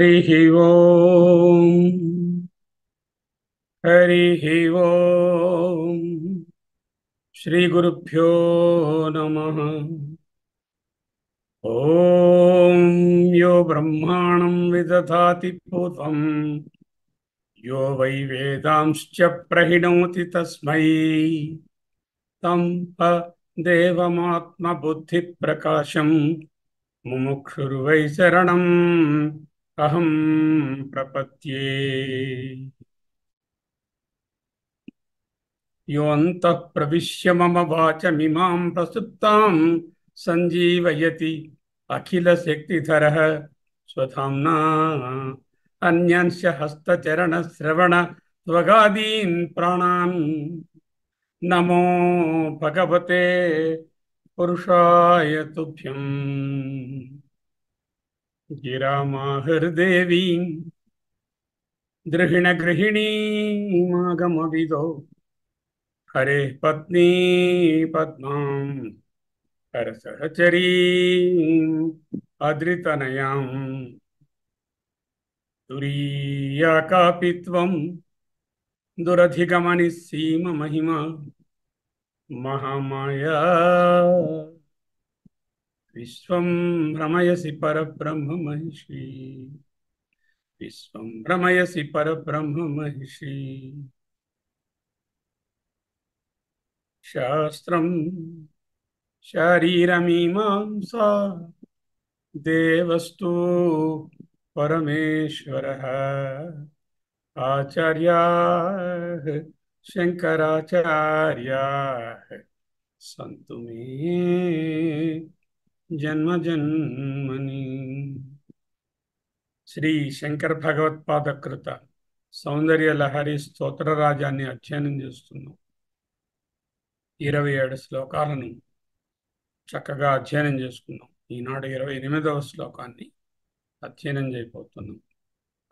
हरिः ओम् हरिः ओम् श्रीगुरुभ्यो नमः। ॐ यो ब्रह्माणं विदधाति पूर्वं यो वै वेदांश्च प्रहिणोति तस्मै तं देवमात्मबुद्धिप्रकाशं मुमुक्षुर्वै शरणम् अहं प्रपद्ये। योऽन्तः प्रविश्य मम वाचमिमां प्रसुप्तां सञ्जीवयति अखिलशक्तिधरः स्वधाम्ना अन्यांश हस्तचरणश्रवणत्वगादीन् प्राणान् नमो भगवते पुरुषाय तुभ्यम्। गिरामाहृदेवीं गृहिणीमागमविदो हरेः पत्नी पद्मां हरसहचरीम् अद्रितनयाम् तुरीया कापि त्वं दुरधिगमनिस्सीममहिमा महामाया विश्वं भ्रमयसि परब्रह्म महिषी विश्वं भ्रमयसि परब्रह्म महिषी। शास्त्रं शारीरमीमांसा देवस्तु परमेश्वरः आचार्याः शंकराचार्याः सन्तु मे जन्म जन्मनि। శ్రీ శంకర భగవత్పాద కృత సౌందర్య లహరి స్తోత్ర రాజాన్ని అధ్యయనం చేస్తున్నాం. 27 శ్లోకాలను చక్కగా అధ్యయనం చేసుకున్నాం. ఈనాడు 28వ శ్లోకాన్ని అధ్యయనం చేయబోతున్నాం.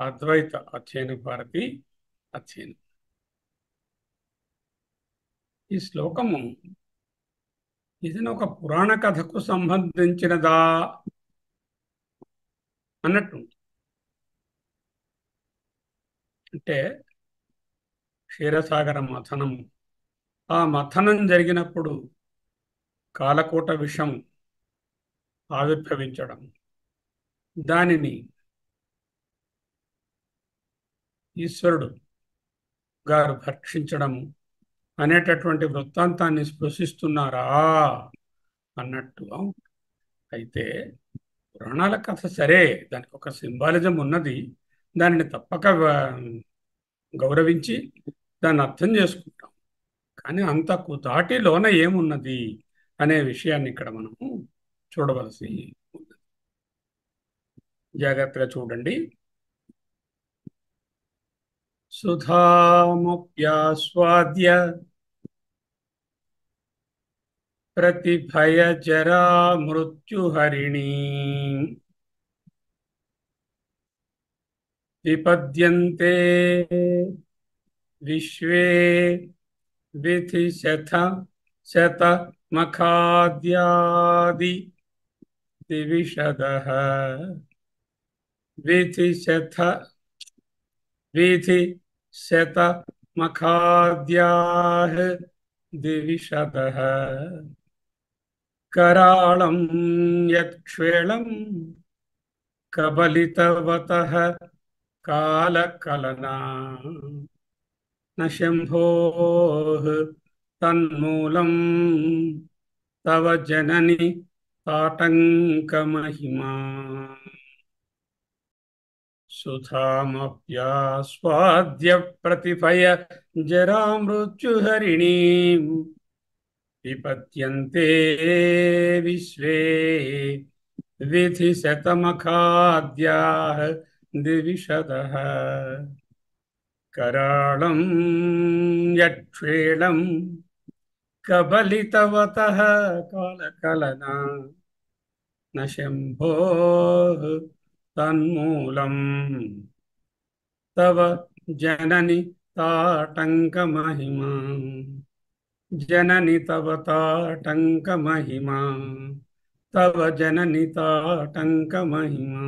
అద్వైత అధ్యయన భారతి అధ్యయనం. ఈ శ్లోకము ఇది ఒక పురాణ కథకు సంబంధించినదా అన్నట్టు. అంటే క్షీరసాగర మథనం, ఆ మథనం జరిగినప్పుడు కాలకూట విషం ఆవిర్భవించడం, దానిని ఈశ్వరుడు గారు భక్షించడము అనేటటువంటి వృత్తాంతాన్ని స్పృశిస్తున్నారా అన్నట్టుగా. అయితే పురాణాల కథ సరే, దానికి ఒక సింబాలిజం ఉన్నది, దానిని తప్పక గౌరవించి దాన్ని అర్థం చేసుకుంటాం. కానీ అంతకు దాటిలోన ఏమున్నది అనే విషయాన్ని ఇక్కడ మనము చూడవలసి ఉన్నది. జాగ్రత్తగా చూడండి. సుధాముప్యాస్వాద్య ప్రతిభయ జరా మృత్యుహరిణీ విపద్యంతే విశ్వే విధి శతమఖాద్యాది దివిషదః విధి శతమఖాద్యాః దివిషదః कराळं यत्क्षेळं कबलितवतः कालकलना न शम्भोः तन्मूलं तव जननि ताटङ्कमहिमा सुधामप्यास्वाद्य प्रतिभय जरामृत्युहरिणीम् विपद्यन्ते विश्वे विधि शतमखाद्याः दिविषदः कराळं यत्क्षेळं कबलितवतः कालकलना न शम्भोः तन्मूलं तव जननि ताटङ्कमहिमा जननि तव ताटङ्कमहिमा तव जननि ताटङ्कमहिमा.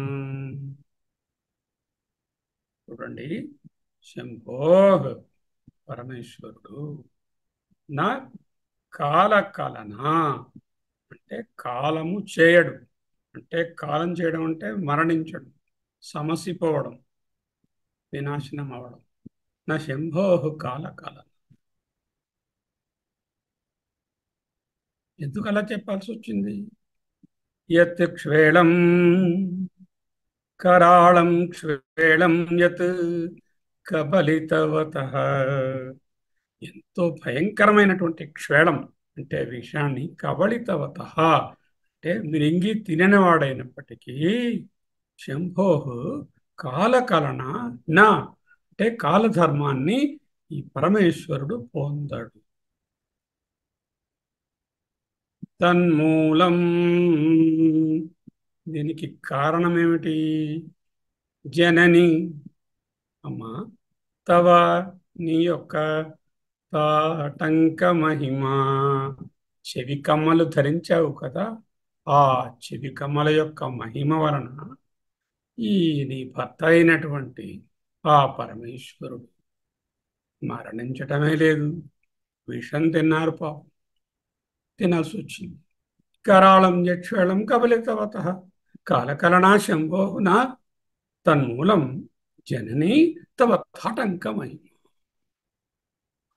చూడండి, శంభో పరమేశ్వరుడు నా కాలకలన అంటే కాలము చేయడు, అంటే కాలం చేయడం అంటే మరణించడం, సమసిపోవడం, వినాశనం అవడం. నా శంభో కాలకలన. ఎందుకు అలా చెప్పాల్సి వచ్చింది? యత్ క్షేళం కరాళం క్షేళం యత్ కబలితవత. ఎంతో భయంకరమైనటువంటి క్షేళం అంటే విషాన్ని, కబళితవత అంటే మృంగి తిననివాడైనప్పటికీ, శంభో కాలకలన నా అంటే కాలధర్మాన్ని ఈ పరమేశ్వరుడు పొందడు. తన్మూలం దీనికి కారణం ఏమిటి? జనని అమ్మా, తవ నీ యొక్క తాటంక మహిమ, చెవి కమ్మలు ధరించావు కదా, ఆ చెవి కమ్మల యొక్క మహిమ వలన ఈ నీ భర్త అయినటువంటి ఆ పరమేశ్వరుడు మరణించటమే లేదు, విషం తిన్నారు, పాపం తినాల్సి వచ్చింది. కరాళం యక్షేళం కబలితవత కాలకలనా శంభోన తన్మూలం జనని తవ తాటంకమై.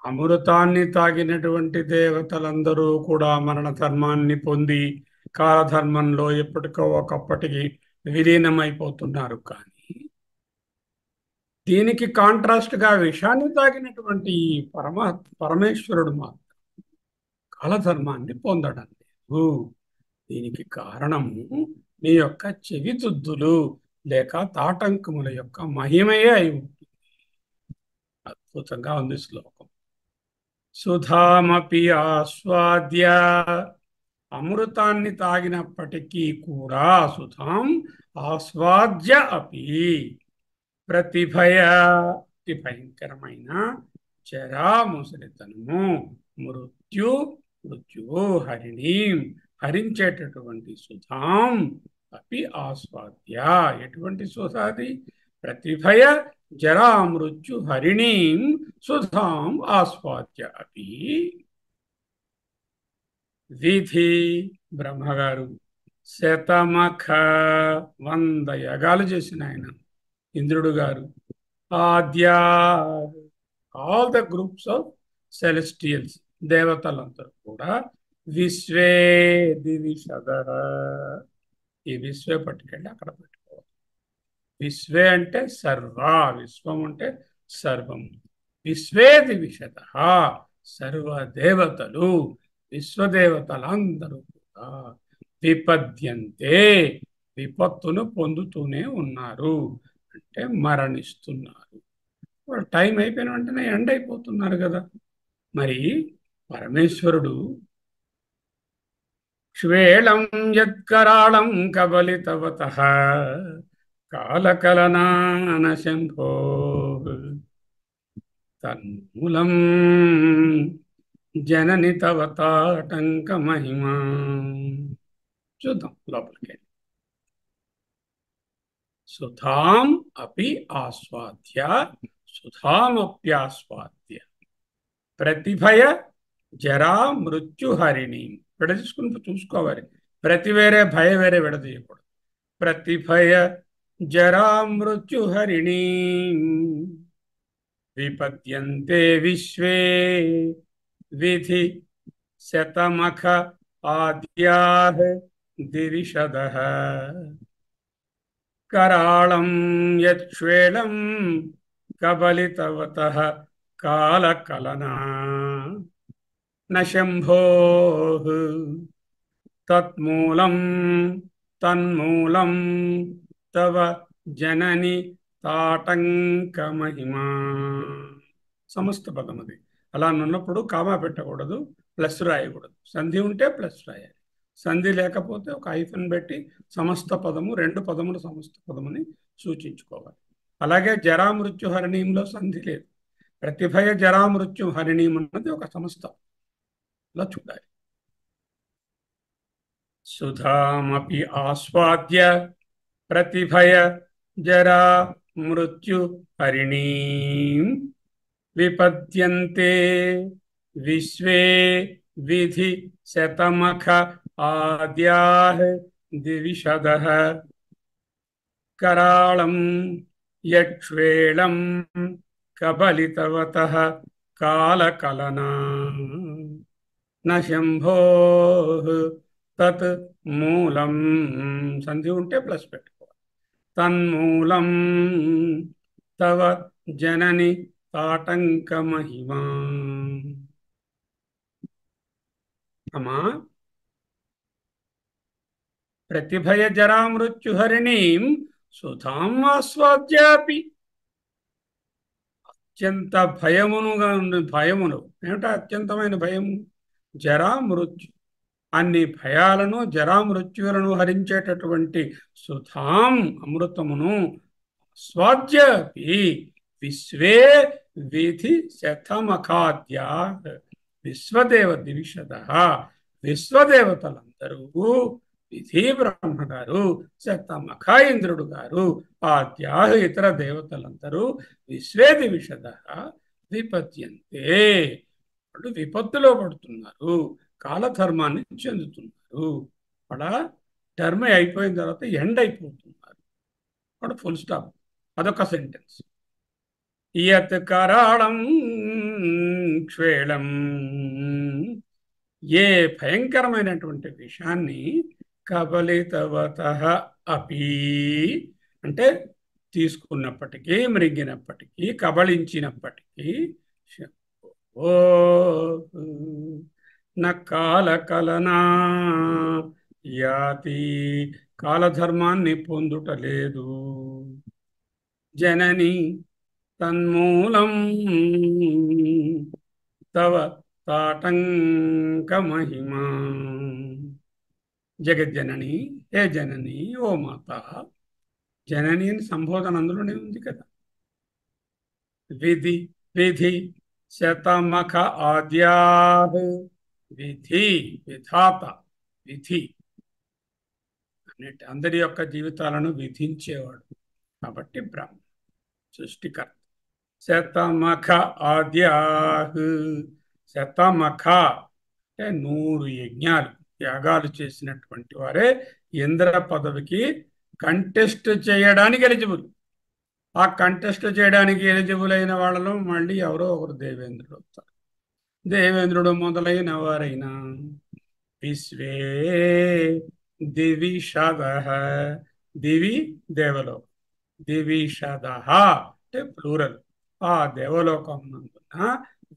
అమృతాన్ని తాగినటువంటి దేవతలందరూ కూడా మరణ ధర్మాన్ని పొంది కాలధర్మంలో ఎప్పటికో ఒకప్పటికి విలీనమైపోతున్నారు. కానీ దీనికి కాంట్రాస్ట్ గా విషాన్ని తాగినటువంటి ఈ పరమేశ్వరుడు మాత్రం కాలధర్మాన్ని పొందడం లేదు. దీనికి కారణము నీ యొక్క చెవిదుద్దులు లేక తాటంకముల యొక్క మహిమయే అయి ఉంటుంది. అద్భుతంగా ఉంది శ్లోకం. సుధామపి ఆస్వాద్య, అమృతాన్ని తాగినప్పటికీ కూడా, సుధాం ఆస్వాద్య అపి ప్రతిభయ, అతి భయంకరమైన జరా ముసలితనము, మృత్యు మృత్యువు హరిణీం హరించేటటువంటి సుధాం అపి ఆస్వాద్య, ఎటువంటి సుధాది? ప్రతిభయ జరా మృత్యు హరిణీం సుధాం ఆస్వాద్య అపి. విధి బ్రహ్మగారు శతమఖ 100 యగాలు చేసిన ఆయన, ఇంద్రుడు గారు, ఆద్య all the groups of celestials దేవతలందరూ కూడా విశ్వే దివిషద, ఈ విశ్వే పట్టుకెళ్ళి అక్కడ పెట్టుకోవాలి. విశ్వే అంటే సర్వ, విశ్వం అంటే సర్వం. విశ్వే దివిషద సర్వదేవతలు, విశ్వదేవతలందరూ కూడా విపద్యంతే విపత్తును పొందుతూనే ఉన్నారు, అంటే మరణిస్తున్నారు. వాళ్ళు టైం అయిపోయిన వెంటనే ఎండ్ అయిపోతున్నారు కదా. మరి పరమేశ్వరుడు క్షేళం యత్కరాళం కబలితవత కాలకలనాన శంభో తన్మూలం జనని తవ తాటంక మహిమా. చూద్దాం లోపలికి. సుధాం అపి ఆస్వాద్య, సుధామప్యాస్వాద్య ప్రతిభయ జరా మృత్యుహరిణి. విడదీసుకుని చూసుకోవాలి, ప్రతి వేరే భయ వేరే విడదీయకూడదు. ప్రతిభయ జరా మృత్యుహరిణి విపద్యంతే విశ్వే విధి శతమఖ ఆద్యాః దివిషదః కరాళం యచ్వేళం కబలితవతః కాలకలనా న శంభోః తన్మూలం తవ జనని తాటంక మహిమా. సమస్త పదం అది. అలా ఉన్నప్పుడు కామా పెట్టకూడదు, ప్లస్ రాయకూడదు. సంధి ఉంటే ప్లస్ రాయాలి, సంధి లేకపోతే ఒక హైఫన్ పెట్టి సమస్త పదము, 2 పదములు సమస్త పదముని సూచించుకోవాలి. అలాగే జరామృత్యు హరిణీయంలో సంధి లేదు. ప్రతిభయ జరామృత్యు హరిణీయం అన్నది ఒక సమస్తం, ఇలా చూడాలి. సుధామపి ఆస్వాద్య ప్రతిభయ జరా మృత్యు హరిణీం విపద్యంతే విశ్వే విధి శతమఖ ఆద్యాః దివిషదః कराळं यक्ष्वेळं कबलितवतः कालकलना न शंभोः तत् मूलं संधि ఉంటే ప్లస్ పెట్టుకోవాలి తన్మూలం తవ జనని తాటంక మహిమా అమ్మా ప్రతిభయ జరా మృత్యుహరిణీం సుధాం ఆస్వాద్యాపి అత్యంత భయమునుగా భయమును ఏమిటా అత్యంతమైన భయము జరా మృత్యు అన్ని భయాలను జరా మృత్యువులను హరించేటటువంటి సుధాం అమృతమును స్వాద్యాపి విశ్వే విధి శతమఖాద్యా విశ్వదేవ దివిషద విశ్వదేవతలందరూ విధి బ్రహ్మ గారు శతమఖ ఇంద్రుడు గారు ఆద్యా ఇతర దేవతలందరూ విశ్వే దివిషద విపద్యంతే వాళ్ళు విపత్తులో పడుతున్నారు కాలధర్మాన్ని చెందుతున్నారు అలా టర్మ్ అయిపోయిన తర్వాత ఎండ్ అయిపోతున్నారు అక్కడ ఫుల్ స్టాప్ అదొక సెంటెన్స్ యత్ కరాళం క్షేళం ఏ భయంకరమైనటువంటి విషయాన్ని కబలితవత అపి అంటే తీసుకున్నప్పటికీ మృంగినప్పటికీ కబళించినప్పటికీ ఓ న కాలకలనా యాతి కాలధర్మాన్ని పొందుట లేదు జనని తన్మూలం తవ తాటంక మహిమా జగజ్జనని హే జనని ఓ మాత జనని అని సంబోధన అందులోనే ఉంది కదా విధి విధి శతమఖ ఆద్యా విధి విధాత విధి అన్నట్టు అందరి యొక్క జీవితాలను విధించేవాడు కాబట్టి బ్రహ్మ సృష్టికర్త శతమఖ ఆద్యా శతమఖ అంటే 100 యజ్ఞాలు యాగాలు చేసినటువంటి వారే ఇంద్ర పదవికి కంటెస్ట్ చేయడానికి ఎలిజిబుల్ ఆ కంటెస్ట్ చేయడానికి ఎలిజిబుల్ అయిన వాళ్ళలో మళ్ళీ ఎవరో ఒకరు దేవేంద్రుడు అవుతారు దేవేంద్రుడు మొదలైన వారైనా విశ్వే దివిషద దివి దేవలోకం దివిషద అంటే ప్లూరల్ ఆ దేవలోకం నందున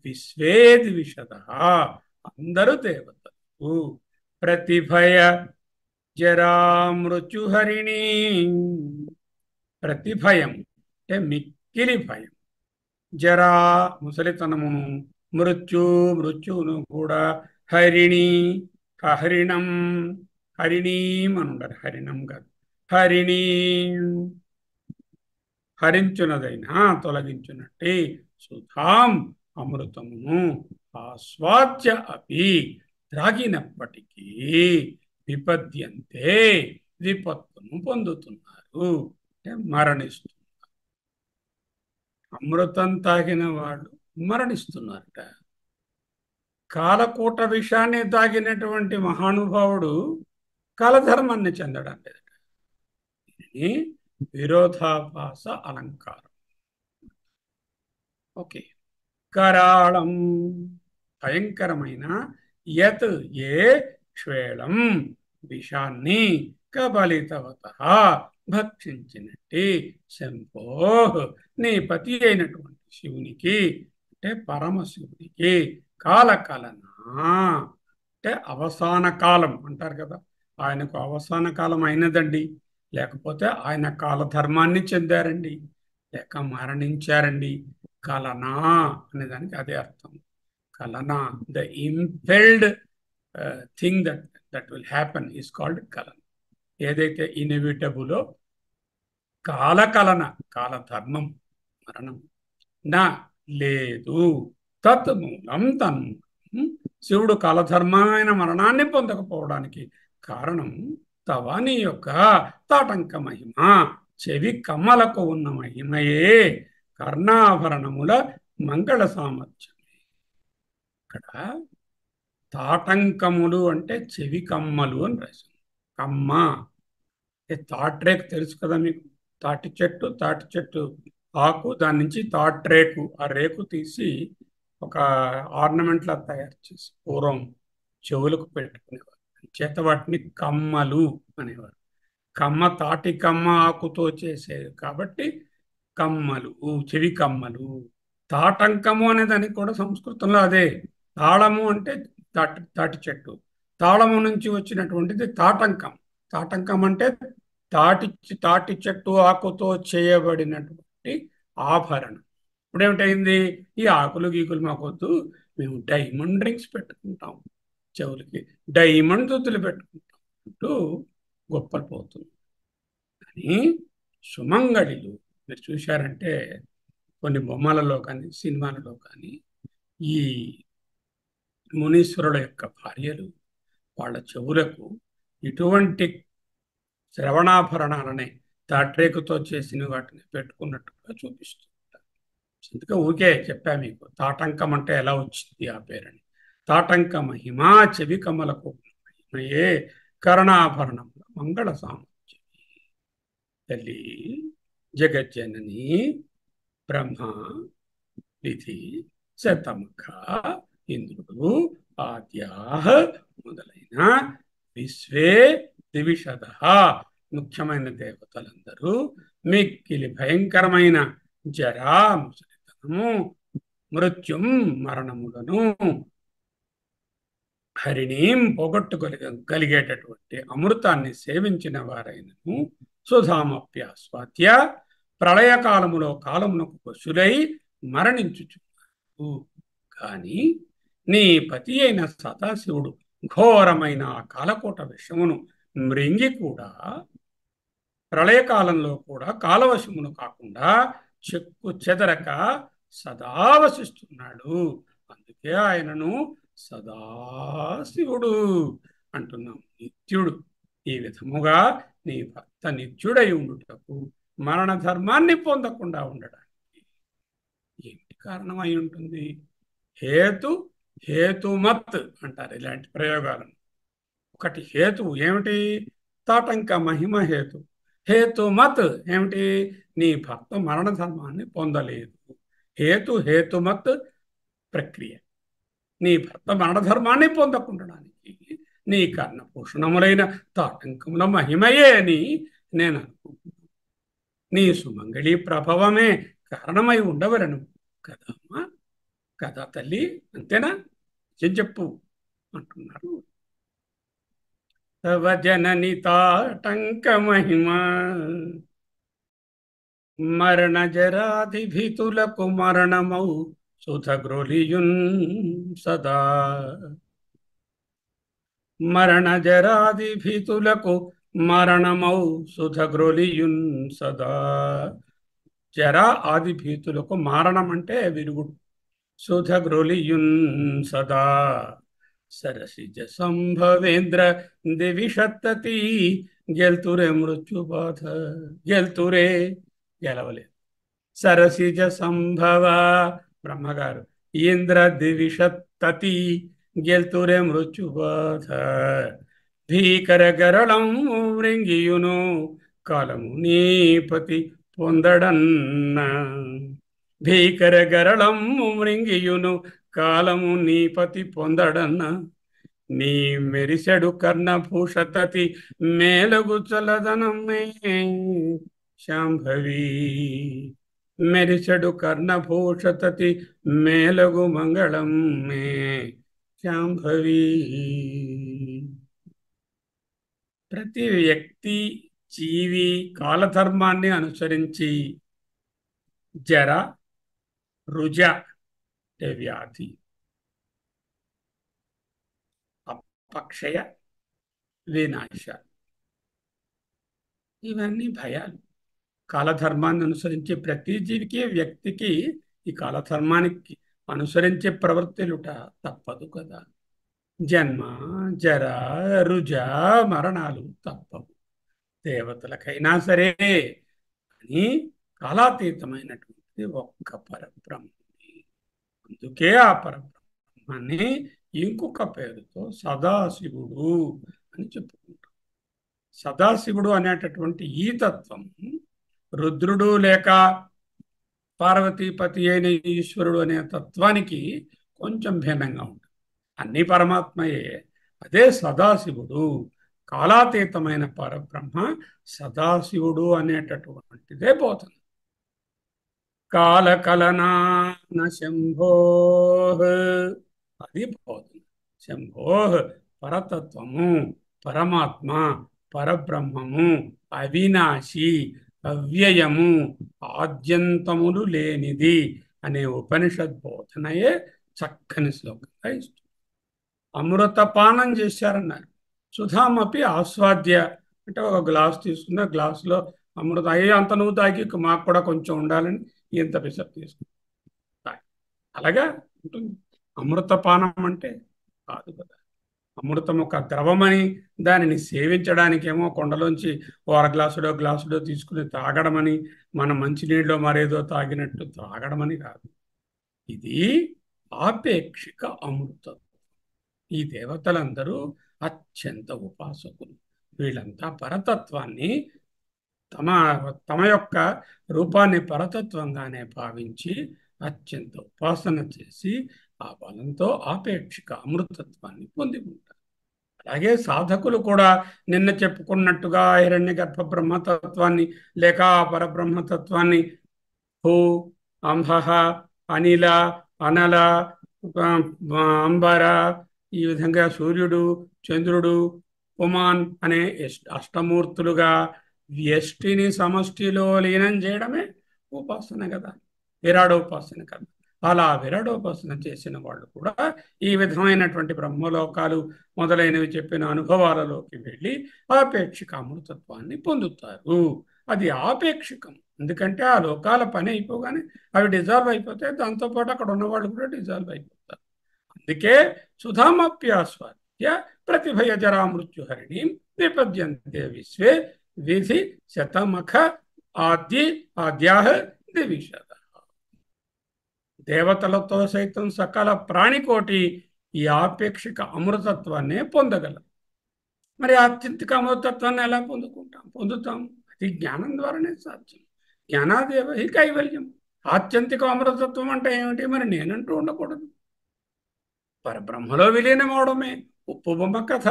విశ్వే దివిషద అందరూ దేవతలు ప్రతిభయ జరా మృత్యుహరిణి ప్రతిభయం అంటే మిక్కిలి భయం జరా ముసలితనమును మృత్యువును కూడా హరిణి హరిణం హరిణీం అని ఉండరు హరిణం కాదు హరిణీ హరించున్నదైనా తొలగించున్నట్టే సుధాం అమృతమును ఆస్వాద్య అపి త్రాగినప్పటికీ విపద్యంతే విపత్తును పొందుతున్నారు అంటే మరణిస్తున్నారు అమృతం తాగిన వాళ్ళు మరణిస్తున్నారట కాలకూట విషాన్ని తాగినటువంటి మహానుభావుడు కాలధర్మాన్ని చెందడం లేదట ఇది విరోధాభాస అలంకారం ఓకే కరాళం భయంకరమైన యత్ ఏ క్షేళం విషాన్ని కబలితవత భక్షించినట్టే శంభో నీ పతి అయినటువంటి శివునికి అంటే పరమశివునికి కాలకలనా అంటే అవసాన కాలం అంటారు కదా ఆయనకు అవసాన కాలం అయినదండి లేకపోతే ఆయన కాలధర్మాన్ని చెందారండి లేక మరణించారండి కలనా అనేదానికి అదే అర్థం కలనా the impelled thing that will happen is called కలన ఏదైతే ఇన్ఎవిటబులో కాలకలన కాలధర్మం మరణం నా లేదు తత్ మూలం తన్మూలం శివుడు కాలధర్మమైన మరణాన్ని పొందకపోవడానికి కారణం తవ నీ యొక్క తాటంక మహిమ చెవి కమ్మలకు ఉన్న మహిమయే కర్ణాభరణముల మంగళ సామర్థ్యం. ఇక్కడ తాటంకములు అంటే చెవి కమ్మలు అని రాశాం. కమ్మ తాట్రేకు తెలుసు కదా మీకు. తాటి చెట్టు ఆకు, దాని నుంచి తాట్రేకు, ఆ రేకు తీసి ఒక ఆర్నమెంట్ లా తయారు చేసి పూర్వం చెవులకు పెట్టుకునేవారు. చేత వాటిని కమ్మలు అనేవారు. తాటి కమ్మ ఆకుతో చేసేది కాబట్టి కమ్మలు, చెవి కమ్మలు. తాటంకము అనే దానికి కూడా సంస్కృతంలో అదే. తాళము అంటే తాటి చెట్టు, తాళము నుంచి వచ్చినటువంటిది తాటంకం. తాటంకం అంటే తాటి తాటి చెట్టు ఆకుతో చేయబడినటువంటి ఆభరణం. ఇప్పుడు ఏమిటైంది, ఈ ఆకులు గీకులు మాకొద్దు, మేము డైమండ్ రింగ్స్ పెట్టుకుంటాం, చెవులకి డైమండ్ దుద్దులు పెట్టుకుంటాం అంటూ గొప్పలు పోతుంది. కానీ సుమంగళిలు మీరు చూశారంటే కొన్ని బొమ్మలలో కానీ సినిమాలలో కానీ ఈ మునీశ్వరుల యొక్క భార్యలు వాళ్ళ చెవులకు ఇటువంటి శ్రవణాభరణాలనే తాట్రేకుతో చేసిన వాటిని పెట్టుకున్నట్టుగా చూపిస్తుంటారు. అందుకే ఊరికే చెప్పా మీకు తాటంకం అంటే ఎలా వచ్చింది ఆ పేరని. తాటంక మహిమా చెవి కమలకు మహిమయే కర్ణాభరణముల మంగళ సామర్థ్యం. తల్లి జగజ్జనని బ్రహ్మ, విధి, శతముఖ, ఇంద్రుడు, ఆద్యాహ మొదలైన విశ్వే దివిషద ముఖ్యమైన దేవతలందరూ మిక్కిలి భయంకరమైన జరా, ముసలితనము, మృత్యుం, మరణములను హరిణీం పోగొట్టుకోగలిగేటటువంటి అమృతాన్ని సేవించిన వారైనను సుధామప్యాస్వాద్య ప్రళయకాలములో కాలమునకు పశులై మరణించుచున్నారు. కానీ నీ పతి అయిన సదాశివుడు ఘోరమైన ఆ కాలకోట విషమును మృంగి కూడా ప్రళయకాలంలో కూడా కాలవశమును కాకుండా చెక్కు చెదరక సదా వసిస్తున్నాడు. అందుకే ఆయనను సదాశివుడు అంటున్నాం, నిత్యుడు. ఈ విధముగా నీ భర్త నిత్యుడై ఉండుటకు మరణ ధర్మాన్ని పొందకుండా ఉండడానికి ఏమిటి కారణమై ఉంటుంది? హేతుమత్ అంటారు ఇలాంటి ప్రయోగాలను. ఒకటి హేతువు ఏమిటి? తాటంక మహిమ హేతుమత్ ఏమిటి? నీ భర్త మరణ ధర్మాన్ని పొందలేదు. హేతుమత్ ప్రక్రియ. నీ భర్త మరణధర్మాన్ని పొందకుండడానికి నీ కర్ణభూషణములైన తాటంకముల మహిమయే అని నేను అనుకుంటున్నాను. నీ సుమంగళి ప్రభావమే కారణమై ఉండవలను కదమ్మా, కదా తల్లి, అంతేనా? చెప్పు అంటున్నారు. తవ జనని తాటంక మహిమ మరణ జరాది భీతులకు మరణమౌ సుధగ్రోలియున్ సదా. మరణ జరాది భీతులకు మరణమౌ సుధగ్రోలియున్ సదా. జర ఆది భీతులకు మరణం అంటే విరుగుడు. సుధగ్రోలియున్ సదా. సరసిజ సంభవేంద్ర దివిషత్తతి గెల్తురే మృత్యుబాధ. గెలవలేదు. సరసిజ సంభవ బ్రహ్మగారు ఇంద్ర దివిషత్తతి గెల్తురే మృత్యుబాధ. భీకర గరళం మృంగియును కాలము నీపతి పొందడన్న. భీకర గరళం మృంగియును కాలము నీపతి పొందడన్న. నీ మెరిసెడు కర్ణభూషతతి మేలగు చలదనమే శాంభవి. మెరిసెడు కర్ణభూషతతి మేలగు మంగళం మే శాంభవి. ప్రతి వ్యక్తి జీవి కాలధర్మాన్ని అనుసరించి జర, రుజ అంటే వ్యాధి, అపక్షయ, వినాశ, ఇవన్నీ భయాలు. కాలధర్మాన్ని అనుసరించే ప్రతి జీవికి వ్యక్తికి ఈ కాలధర్మానికి అనుసరించే ప్రవర్తిలుట తప్పదు కదా. జన్మ, జర, రుజ, మరణాలు తప్పవు. దేవతలకైనా సరే కానీ కాలాతీతమైనటువంటి ఒక్క పరబ్రహ్మ. అందుకే ఆ పరబ్రహ్మాన్ని ఇంకొక పేరుతో సదాశివుడు అని చెప్పుకుంటాం. సదాశివుడు అనేటటువంటి ఈ తత్వం రుద్రుడు లేక పార్వతీపతి అయిన ఈశ్వరుడు అనే తత్వానికి కొంచెం భిన్నంగా ఉంటుంది. అన్ని పరమాత్మయే. అదే సదాశివుడు, కాలాతీతమైన పరబ్రహ్మ సదాశివుడు అనేటటువంటిదే పోతుంది. కాలకలనాన శంభో, అది పోతుంది. శంభో పరతత్వము, పరమాత్మ, పరబ్రహ్మము, అవినాశి, అవ్యయము, ఆద్యంతములు లేనిది అనే ఉపనిషద్ బోధనయే చక్కని శ్లోకంగా ఇస్తుంది. అమృతపానం చేశారన్నారు. సుధామపి ఆస్వాద్య అంటే ఒక గ్లాస్ తీసుకున్న గ్లాసులో అమృత అయ్యే అంత నువ్వు తాగి మాకు కూడా కొంచెం ఉండాలని ఇంత పిసర్ తీసుకుంటా. అలాగా ఉంటుంది. అమృతపానం అంటే కాదు కదా. అమృతం ఒక ద్రవమని దానిని సేవించడానికేమో కొండలోంచి ఓ అర గ్లాసుడో తీసుకుని తాగడమని, మన మంచినీళ్ళు మరేదో తాగినట్టు తాగడమని కాదు. ఇది ఆపేక్షిక అమృతం. ఈ దేవతలందరూ అత్యంత ఉపాసకులు. వీళ్ళంతా పరతత్వాన్ని తమ తమ యొక్క రూపాన్ని పరతత్వంగానే భావించి అత్యంత ఉపాసన చేసి ఆ బలంతో ఆపేక్షిక అమృతత్వాన్ని పొంది ఉంటారు. అలాగే సాధకులు కూడా నిన్న చెప్పుకున్నట్టుగా హిరణ్య గర్భ బ్రహ్మతత్వాన్ని లేక పరబ్రహ్మతత్వాన్ని భూ, అంబః, అనిల, అనల, అంబర, ఈ విధంగా సూర్యుడు, చంద్రుడు, పుమాన్ అనే అష్టమూర్తులుగా వ్యష్టిని సమష్టిలో లీనం చేయడమే ఉపాసన కదా, విరాడోపాసన కదా. అలా విరాడోపాసన చేసిన వాళ్ళు కూడా ఈ విధమైనటువంటి బ్రహ్మలోకాలు మొదలైనవి చెప్పిన అనుభవాలలోకి వెళ్ళి ఆపేక్షిక అమృతత్వాన్ని పొందుతారు. అది ఆపేక్షికం. ఎందుకంటే ఆ లోకాల పని అయిపోగానే అవి డిజాల్వ్ అయిపోతాయి. దాంతోపాటు అక్కడ ఉన్నవాళ్ళు కూడా డిజాల్వ్ అయిపోతారు. అందుకే సుధామప్యాస్వాద్య ప్రతిభయ జరా మృత్యుహరిణీం విపద్యంతే విశ్వే విధి శతమఖ ఆద్యాహ దివిషద. దేవతలతో సైతం సకల ప్రాణికోటి ఈ ఆపేక్షిక అమృతత్వాన్ని పొందగలరు. మరి ఆత్యంతిక అమృతత్వాన్ని ఎలా పొందుతాం? అది జ్ఞానం ద్వారానే సాధ్యం. జ్ఞానాదేవ హి కైవల్యం. ఆత్యంతిక అమృతత్వం అంటే ఏమిటి? మరి నేనంటూ ఉండకూడదు. పరబ్రహ్మలో విలీనమవడమే ఉప్పు బొమ్మ కథ.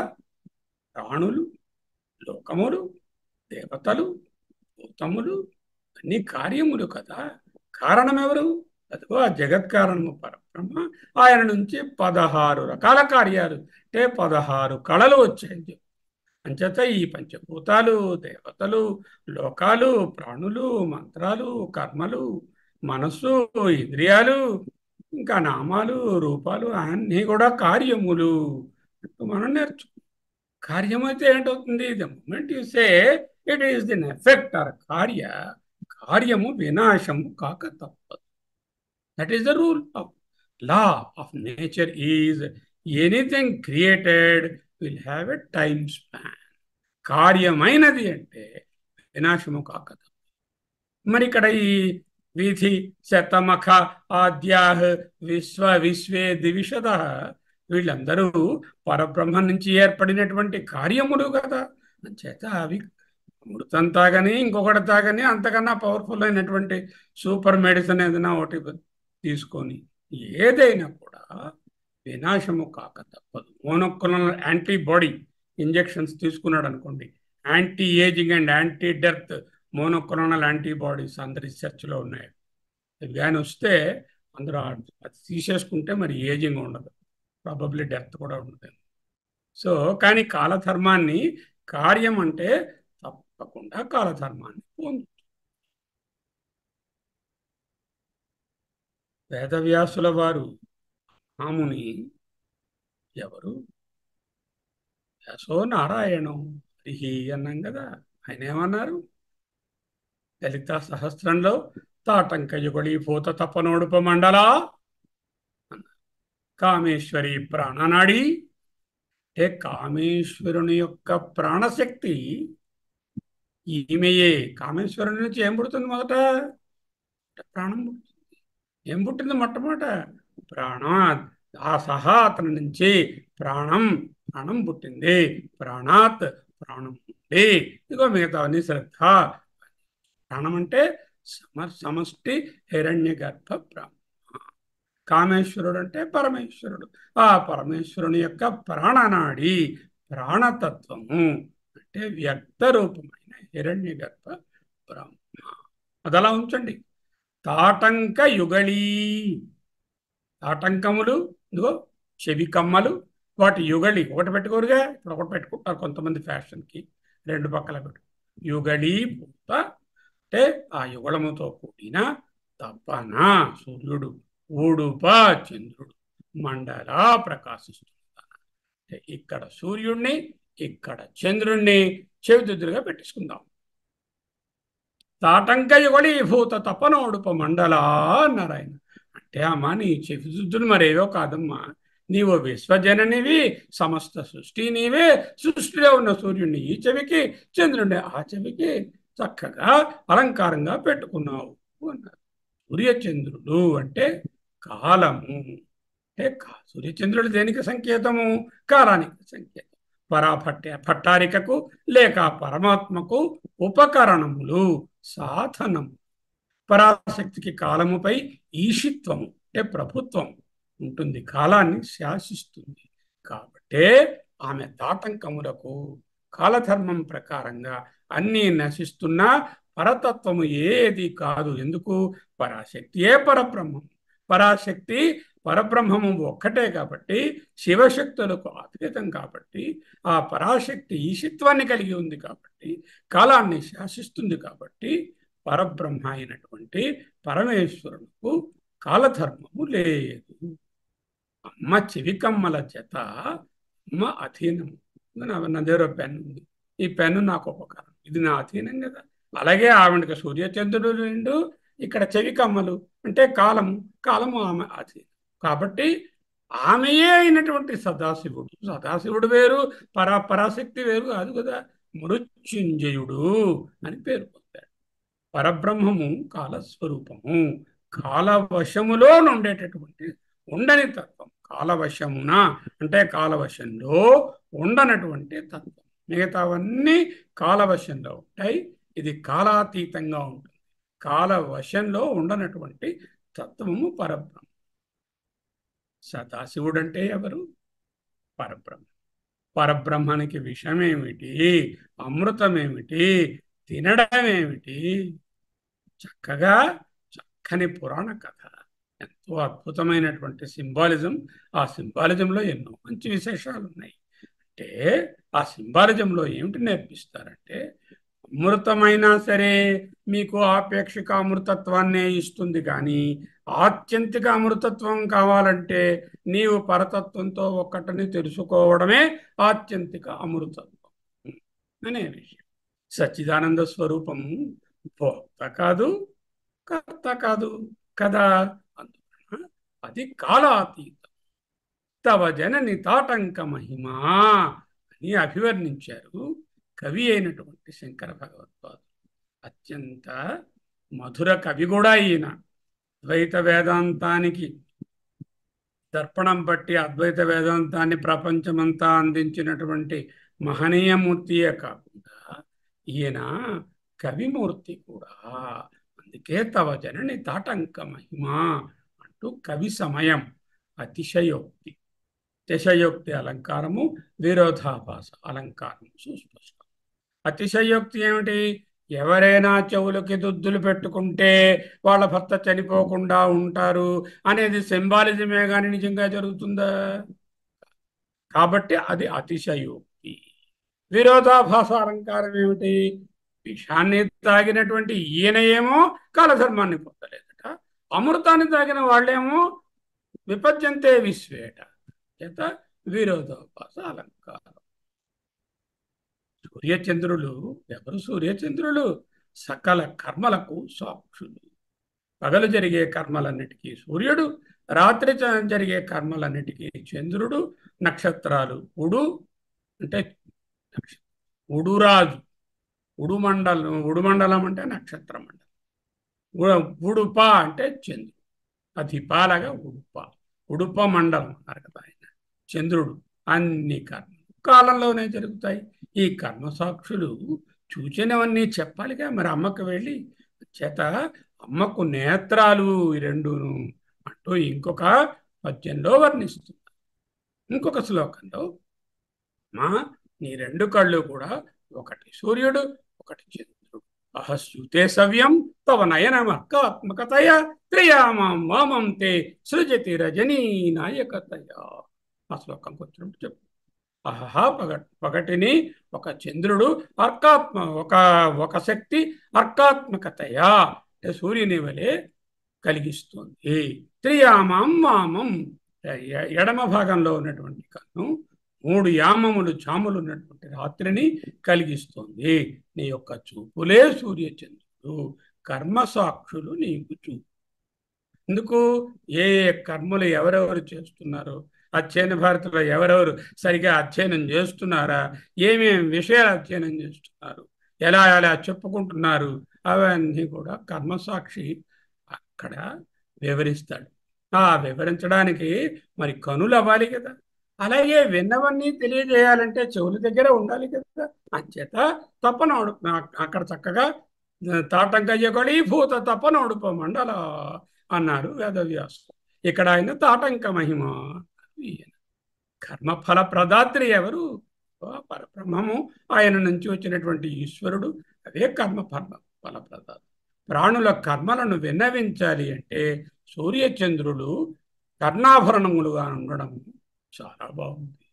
ప్రాణులు, లోకములు, దేవతలు, భూతములు అన్ని కార్యములు కదా. కారణం ఎవరు? అదిగో ఆ జగత్కారణము పరబ్రహ్మ. ఆయన నుంచి 16 రకాల కార్యాలు అంటే 16 కళలు వచ్చాయి. అంచేత ఈ పంచభూతాలు, దేవతలు, లోకాలు, ప్రాణులు, మంత్రాలు, కర్మలు, మనస్సు, ఇంద్రియాలు, ఇంకా నామాలు, రూపాలు అన్నీ కూడా కార్యములు మనం నేర్చు. కార్యం అయితే ఏంటవుతుంది? The moment you say it is then effect or కార్యము వినాశము కాక తప్పదు. That is the rule of law of nature. Is anything created will have a time span. కార్యమైనది అంటే వినాశము కాక తప్పదు. మరి ఇక్కడ ఈ వీధి శతమఖ ఆద్యాహ విశ్వే దివిషద వీళ్ళందరూ పరబ్రహ్మం నుంచి ఏర్పడినటువంటి కార్యములు కదా. చేత అవి అమృతం తాగని ఇంకొకటి తాగని అంతకన్నా పవర్ఫుల్ అయినటువంటి సూపర్ మెడిసిన్ ఏదైనా ఒకటి తీసుకొని ఏదైనా కూడా వినాశము కాక తప్పదు. మోనోక్లోనల్ యాంటీబాడీ ఇంజెక్షన్స్ తీసుకున్నాడు అనుకోండి, anti ageing and anti death monoclonal antibodies అందరి రీసెర్చ్లో ఉన్నాయి. ఇవి కానీ వస్తే అందరూ అది తీసేసుకుంటే మరి ఏజింగ్ ఉండదు, ప్రాబబ్లీ డెత్ కూడా ఉండదు. సో కానీ కాలధర్మాన్ని, కార్యం అంటే తప్పకుండా కాలధర్మాన్ని పొందు. వేదవ్యాసుల వారు రాముని ఎవరు? వ్యాసో నారాయణం హరిహి అన్నాం కదా. ఆయన ఏమన్నారు? లలితా సహస్రంలో తాటంక యుగళీ భూత తపనోడుప మండలా కామేశ్వరి ప్రాణనాడి అంటే కామేశ్వరుని యొక్క ప్రాణశక్తి ఈమెయే. కామేశ్వరుని నుంచి ఏం పుడుతుంది మొదట? ప్రాణం పుడుతుంది. ఏం పుట్టింది మొట్టమొదట? ప్రాణం. ఆ సహా అతని నుంచి ప్రాణం ప్రాణం పుట్టింది. ప్రాణాత్ ప్రాణం ఉంది. ఇదిగో మిగతావన్నీ శ్రద్ధ. ప్రాణం అంటే సమష్టి హిరణ్య గర్భ బ్రహ్మ. కామేశ్వరుడు అంటే పరమేశ్వరుడు. ఆ పరమేశ్వరుని యొక్క ప్రాణనాడి ప్రాణతత్వము అంటే వ్యక్త రూపమైన హిరణ్య గర్భ బ్రహ్మ. అదలా ఉంచండి. తాటంక యుగళీ. తాటంకములు ఇదిగో చెవి కమ్మలు, వాటి యుగళి. ఒకటి పెట్టుకోరుగా, ఇప్పుడు ఒకటి పెట్టుకుంటారు కొంతమంది ఫ్యాషన్కి, రెండు పక్కల పెట్టు. యుగళీ పూత అంటే ఆ యుగళముతో కూడిన తపన సూర్యుడు, ఊడుప చంద్రుడు, మండలా ప్రకాశిస్తుంది. ఇక్కడ సూర్యుడిని, ఇక్కడ చంద్రుణ్ణి చెవిదిద్దులుగా పెట్టించుకుందాం. తాటంక యుగళీభూత తపనోడుప మండలా అన్నారు ఆయన. అంటే అమ్మా నీ చెవిదిద్దులు మరేవో కాదమ్మా, నీవు విశ్వజననివి, సమస్త సృష్టి నీవే. సృష్టిలో ఉన్న సూర్యుడిని ఈ చెవికి, చంద్రుడిని ఆ చెవికి చక్కగా అలంకారంగా పెట్టుకున్నావు అన్నారు. సూర్యచంద్రుడు అంటే కాలము. అంటే సూర్యచంద్రుడు దేనికి సంకేతము? కాలానికి సంకేతం. పట్టారికకు లేక పరమాత్మకు ఉపకరణములు, సాధనము. పరాశక్తికి కాలముపై ఈషిత్వము అంటే ప్రభుత్వం ఉంటుంది, కాలాన్ని శాసిస్తుంది. కాబట్టే ఆమె తాటంకములకు కాలధర్మం ప్రకారంగా అన్నీ నశిస్తున్నా పరతత్వము ఏది కాదు. ఎందుకు? పరాశక్తియే పరబ్రహ్మం. పరాశక్తి పరబ్రహ్మము ఒక్కటే కాబట్టి, శివశక్తులకు అతీతం కాబట్టి, ఆ పరాశక్తి ఈశిత్వాన్ని కలిగి ఉంది కాబట్టి, కాలాన్ని శాసిస్తుంది కాబట్టి, పరబ్రహ్మ అయినటువంటి పరమేశ్వరునికి కాలధర్మము లేదు. అమ్మ చెవికమ్మల చేత అమ్మ అధీనము. నా దగ్గర పెన్ను ఉంది, ఈ పెన్ను నాకు ఉపకారం, ఇది నా అధీనం కదా. అలాగే ఆవిడకి సూర్యచంద్రుడు రెండు, ఇక్కడ చెవికమ్మలు అంటే కాలము, కాలము ఆమె అధీనం కాబట్టి ఆమెయే అయినటువంటి సదాశివుడు. సదాశివుడు వేరు, పరాశక్తి వేరు కాదు కదా. మృత్యుంజయుడు అని పేరు పొందాడు. పరబ్రహ్మము కాలస్వరూపము, కాలవశములో ఉండేటటువంటి ఉండని తత్వం. కాలవశమున అంటే కాలవశంలో ఉండనటువంటి తత్వం. మిగతావన్నీ కాలవశంలో ఉంటాయి, ఇది కాలాతీతంగా ఉంటుంది. కాలవశంలో ఉండనటువంటి తత్వము పరబ్రహ్మ. సదాశివుడు అంటే ఎవరు? పరబ్రహ్మ. పరబ్రహ్మానికి విషమేమిటి? అమృతమేమిటి? తినడం ఏమిటి? చక్కగా చక్కని పురాణ కథ, ఎంతో అద్భుతమైనటువంటి సింబాలిజం. ఆ సింబాలిజంలో ఎన్నో మంచి విశేషాలు ఉన్నాయి. అంటే ఆ సింబాలిజంలో ఏమిటి నేర్పిస్తారంటే, అమృతమైనా సరే మీకు ఆపేక్షిక అమృతత్వాన్నే ఇస్తుంది, కానీ ఆత్యంతిక అమృతత్వం కావాలంటే నీవు పరతత్వంతో ఒక్కటని తెలుసుకోవడమే ఆత్యంతిక అమృతత్వం అనే విషయం. సచ్చిదానంద స్వరూపము భోక్త కాదు, కర్త కాదు కదా. అందువలన అది కాలాతీతం. తవ జనని తాటంక మహిమా అని అభివర్ణించారు కవి అయినటువంటి శంకర భగవత్పాదులు. అత్యంత మధుర కవి కూడా ఈయన. ద్వైత వేదాంతానికి దర్పణం పట్టి అద్వైత వేదాంతాన్ని ప్రపంచమంతా అందించినటువంటి మహనీయమూర్తియే కాకుండా ఈయన కవిమూర్తి కూడా. అందుకే తవ జనని తాటంక మహిమా అంటూ కవి సమయం. అతిశయోక్తి, అతిశయోక్తి అలంకారము, విరోధాభాస అలంకారము సుస్పష్టం. అతిశయోక్తి ఏమిటి? ఎవరైనా చెవులకి దుద్దులు పెట్టుకుంటే వాళ్ళ భర్త చనిపోకుండా ఉంటారు అనేది సింబాలిజమే కానీ నిజంగా జరుగుతుందా? కాబట్టి అది అతిశయోక్తి. విరోధాభాస అలంకారం ఏమిటి? విషాన్ని తాగినటువంటి ఈయన ఏమో కాలధర్మాన్ని పొందలేదట, అమృతాన్ని తాగిన వాళ్ళేమో విపద్యంతే విశ్వేట చేత విరోధాభాస అలంకారం. సూర్యచంద్రులు ఎవరు? సూర్యచంద్రులు సకల కర్మలకు సాక్షులు. పగలు జరిగే కర్మలన్నిటికీ సూర్యుడు, రాత్రి జరిగే కర్మలన్నిటికీ చంద్రుడు. నక్షత్రాలు ఉడు అంటే ఉడురాజు, ఉడుమండలం అంటే నక్షత్ర మండలం. ఉడుప అంటే చంద్రుడు. అధిపాలగా ఉడుప. ఉడుప మండలం అన్నారు కదా ఆయన. చంద్రుడు. అన్ని కర్మలు కాలంలోనే జరుగుతాయి. ఈ కర్మ సాక్షులు చూచినవన్నీ చెప్పాలిగా. మరి అమ్మకు వెళ్ళి చేత అమ్మకు నేత్రాలు ఈ రెండును అంటూ ఇంకొక పద్యంలో వర్ణిస్తుంది. ఇంకొక శ్లోకంలో మా నీ రెండు కళ్ళు కూడా ఒకటి సూర్యుడు ఒకటి చంద్రుడు. అహస్యుతే సవ్యం తవ నయనమర్కాత్మకతయ త్రియామాం వామం తే సృజతి రజనీ నాయకతయ. ఆ శ్లోకం వచ్చినట్టు చెప్పు. అహహ పగటిని ఒక చంద్రుడు ఒక ఒక శక్తి అర్కాత్మకతయా సూర్యుని వలె కలిగిస్తుంది. త్రియామం వామం ఎడమ భాగంలో ఉన్నటువంటి కన్ను 3 యామములు చాములు ఉన్నటువంటి రాత్రిని కలిగిస్తుంది. నీ యొక్క చూపులే సూర్యచంద్రుడు. కర్మ సాక్షులు నీకు చూపు. ఎందుకు? ఏ కర్మలు ఎవరెవరు చేస్తున్నారు, అధ్యయన భారతిలో ఎవరెవరు సరిగా అధ్యయనం చేస్తున్నారా, ఏమేమి విషయాలు అధ్యయనం చేస్తున్నారు, ఎలా ఎలా చెప్పుకుంటున్నారు, అవన్నీ కూడా కర్మసాక్షి అక్కడ వివరిస్తాడు. ఆ వివరించడానికి మరి కనులు అవ్వాలి కదా. అలాగే విన్నవన్నీ తెలియజేయాలంటే చెవుల దగ్గర ఉండాలి కదా. అంచేత తప్పనోడు అక్కడ చక్కగా తాటంకయ్యగొడి భూత తప్పనోడుప మండల అన్నారు వేదవ్యాసుడు. ఇక్కడ ఆయన తాటంక మహిమ. కర్మఫల ప్రదాత్రి ఎవరు? పరబ్రహ్మము. ఆయన నుంచి వచ్చినటువంటి ఈశ్వరుడు. అదే ఫల ప్రదాత. ప్రాణుల కర్మలను విన్నవించాలి అంటే సూర్యచంద్రులు కర్ణాభరణములుగా ఉండడం చాలా బాగుంది.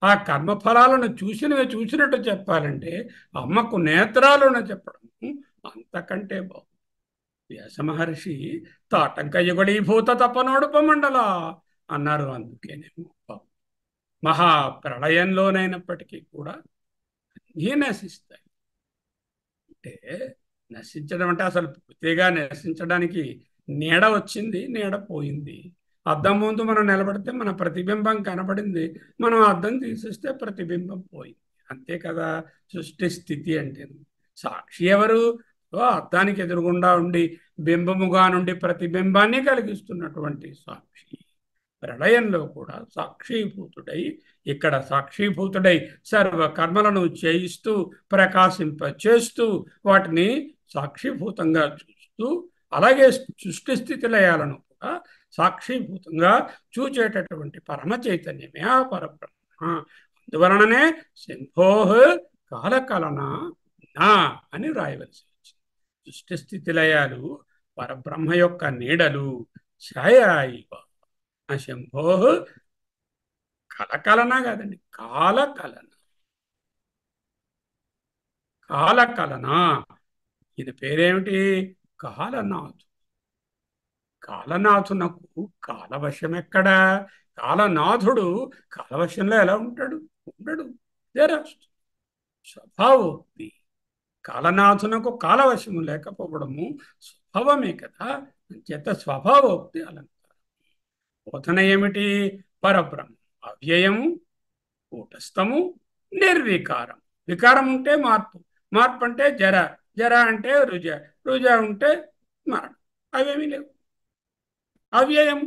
ఆ కర్మఫలాలను చూసినట్టు చెప్పాలంటే అమ్మకు నేత్రాలను చెప్పడం అంతకంటే బాగుంది. వ్యాస మహర్షి తాటంకయుగడీభూత తపనోడుపమండల అన్నారు. అందుకేనేమో మహాప్రళయంలోనైనప్పటికీ కూడా అన్నీ నశిస్తాయి. అంటే నశించడం అంటే అసలు పూర్తిగా నశించడానికి నీడ వచ్చింది, నీడ పోయింది. అద్దం ముందు మనం నిలబడితే మన ప్రతిబింబం కనబడింది, మనం అద్దం తీసేస్తే ప్రతిబింబం పోయింది. అంతే కదా సృష్టి స్థితి అంటే. సాక్షి ఎవరు? అద్దానికి ఎదురుగుండా ఉండి బింబముగా నుండి ప్రతిబింబాన్ని కలిగిస్తున్నటువంటి సాక్షి. ప్రళయంలో కూడా సాక్షీభూతుడై, ఇక్కడ సాక్షీభూతుడై సర్వ కర్మలను చేయిస్తూ ప్రకాశింప చేస్తూ వాటిని సాక్షిభూతంగా చూస్తూ, అలాగే సృష్టి స్థితి లయాలను కూడా సాక్షిభూతంగా చూచేటటువంటి పరమ చైతన్యమే ఆ పరబ్రహ్మ. అందువలననే శంభోః కాలకలన నా అని రాయవలసి వచ్చింది. సృష్టి స్థితి లయాలు పరబ్రహ్మ యొక్క నీడలు, ఛాయ ఇవ. శంభోః కలకలన కాదండి, కాలకలన. కాలకలన. ఈయన పేరేమిటి? కాలనాథు. కాలనాథునకు కాలవశం ఎక్కడా? కాలనాథుడు కాలవశంలో ఎలా ఉంటాడు? ఉండడు. దేరాష్ట్ర స్వభావోక్తి. కాలనాథునకు కాలవశము లేకపోవడము స్వభావమే కదా. చేత స్వభావోక్తి అలంకారం. బోధన ఏమిటి? పరబ్రహ్మ అవ్యయము, కూటస్థము, నిర్వికారం. వికారం ఉంటే మార్పు, మార్పు అంటే జర, జర అంటే రుజ, రుజ ఉంటే మరణం. అవేమీ లేవు. అవ్యయం,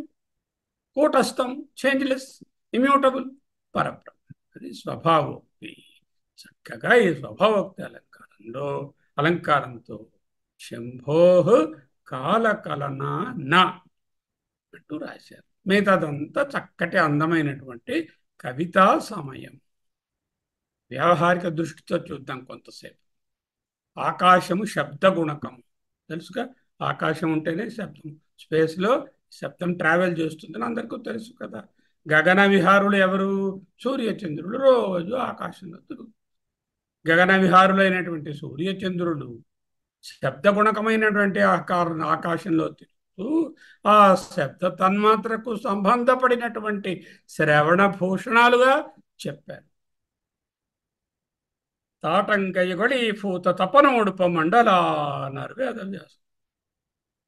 కూటస్థం, చేంజ్లెస్, ఇమ్యూటబుల్ పరబ్రహ్మ. అది స్వభావోక్తి. చక్కగా ఈ స్వభావోక్తి అలంకారంతో శంభోః కాలకలన నా అంటూ రాశారు. మిగతాదంతా చక్కటి అందమైనటువంటి కవితా సమయం. వ్యావహారిక దృష్టితో చూద్దాం కొంతసేపు. ఆకాశము శబ్ద గుణకం తెలుసుగా. ఆకాశం ఉంటేనే శబ్దం. స్పేస్లో శబ్దం ట్రావెల్ చేస్తుందని అందరికీ తెలుసు కదా. గగన విహారులు ఎవరు? సూర్యచంద్రులు రోజు ఆకాశంలో తిరుగుతారు. గగన విహారులైనటువంటి సూర్యచంద్రులు శబ్ద గుణకమైనటువంటి ఆకాశంలో తిరుగుతూ ఆ శబ్ద తన్మాత్రకు సంబంధపడినటువంటి శ్రవణ భూషణాలుగా చెప్పారు. తాటంకయుగళి పూత తపనోడుప మండల అన్నారు వేదవ్యాసుడు.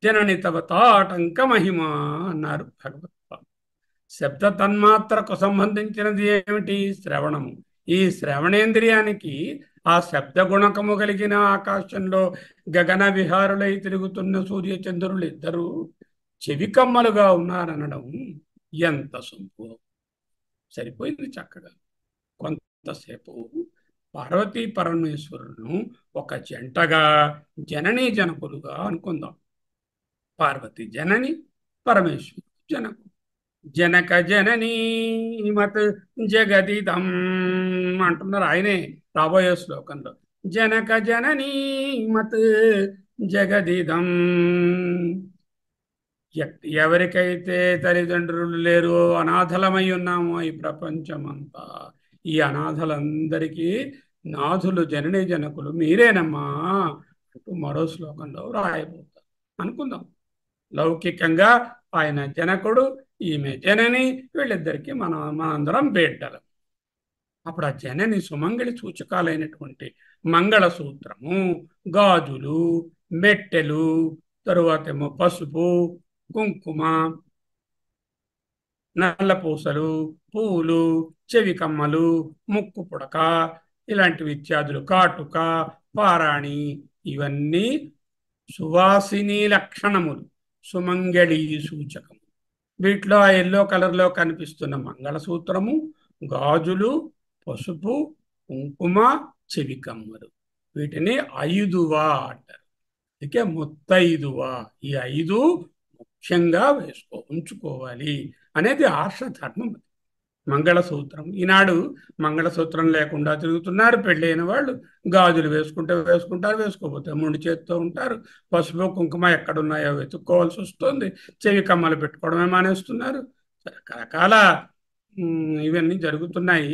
జనని తవ తాటంక మహిమ అన్నారు భగవత్పాద. శబ్ద తన్మాత్రకు సంబంధించినది ఏమిటి? శ్రవణము. ఈ శ్రవణేంద్రియానికి ఆ శబ్ద గుణకము కలిగిన ఆకాశంలో గగన విహారులై తిరుగుతున్న సూర్యచంద్రులు ఇద్దరు చెవికమ్మలుగా ఉన్నారనడం ఎంత సొంపు. సరిపోయింది చక్కగా. కొంతసేపు పార్వతీ పరమేశ్వరులను ఒక జంటగా జననీ జనకులుగా అనుకుందాం. పార్వతి జనని, పరమేశ్వరుడు జనకు. జనక జననీ మత్ జగదిదం అంటున్నారు ఆయనే రాబోయే శ్లోకంలో. జనక జననీ మత్ జగదిదం. ఎవరికైతే తల్లిదండ్రులు లేరో అనాథలమై ఉన్నామో ఈ ప్రపంచమంతా, ఈ అనాథలందరికీ నాథులు జననీ జనకులు మీరేనమ్మా అంటూ మరో శ్లోకంలో రాయబోతారు. అనుకుందాం. లౌకికంగా ఆయన జనకుడు, ఈమె జనని, వీళ్ళిద్దరికీ మనందరం బిడ్డలు. అప్పుడు ఆ జనని సుమంగళి సూచకాలైనటువంటి మంగళసూత్రము, గాజులు, మెట్టెలు, తరువాత ఏమో పసుపు, కుంకుమ, నల్లపూసలు, పువ్వులు, చెవి కమ్మలు, ముక్కు పుడక, ఇలాంటివి ఇత్యాదులు, కాటుక, పారాణి, ఇవన్నీ సువాసిని లక్షణములు, సుమంగళి సూచకము. వీటిలో ఆ ఎల్లో కలర్లో కనిపిస్తున్న మంగళసూత్రము, గాజులు, పసుపు, కుంకుమ, చెవి కమ్మలు, వీటిని ఐదువా అంటారు. అందుకే ముత్తైదువా. ఈ ఐదు ముఖ్యంగా ఉంచుకోవాలి అనేది ఆర్షధర్మం. మంగళసూత్రం. ఈనాడు మంగళసూత్రం లేకుండా తిరుగుతున్నారు పెళ్ళైన వాళ్ళు. గాజులు వేసుకుంటే వేసుకుంటారు, వేసుకోకపోతే ముండి చేతితో ఉంటారు. పసుపు కుంకుమ ఎక్కడున్నాయో వెతుక్కోవాల్సి వస్తుంది. చెవి కమ్మలు పెట్టుకోవడమే మానేస్తున్నారు. రకరకాల ఇవన్నీ జరుగుతున్నాయి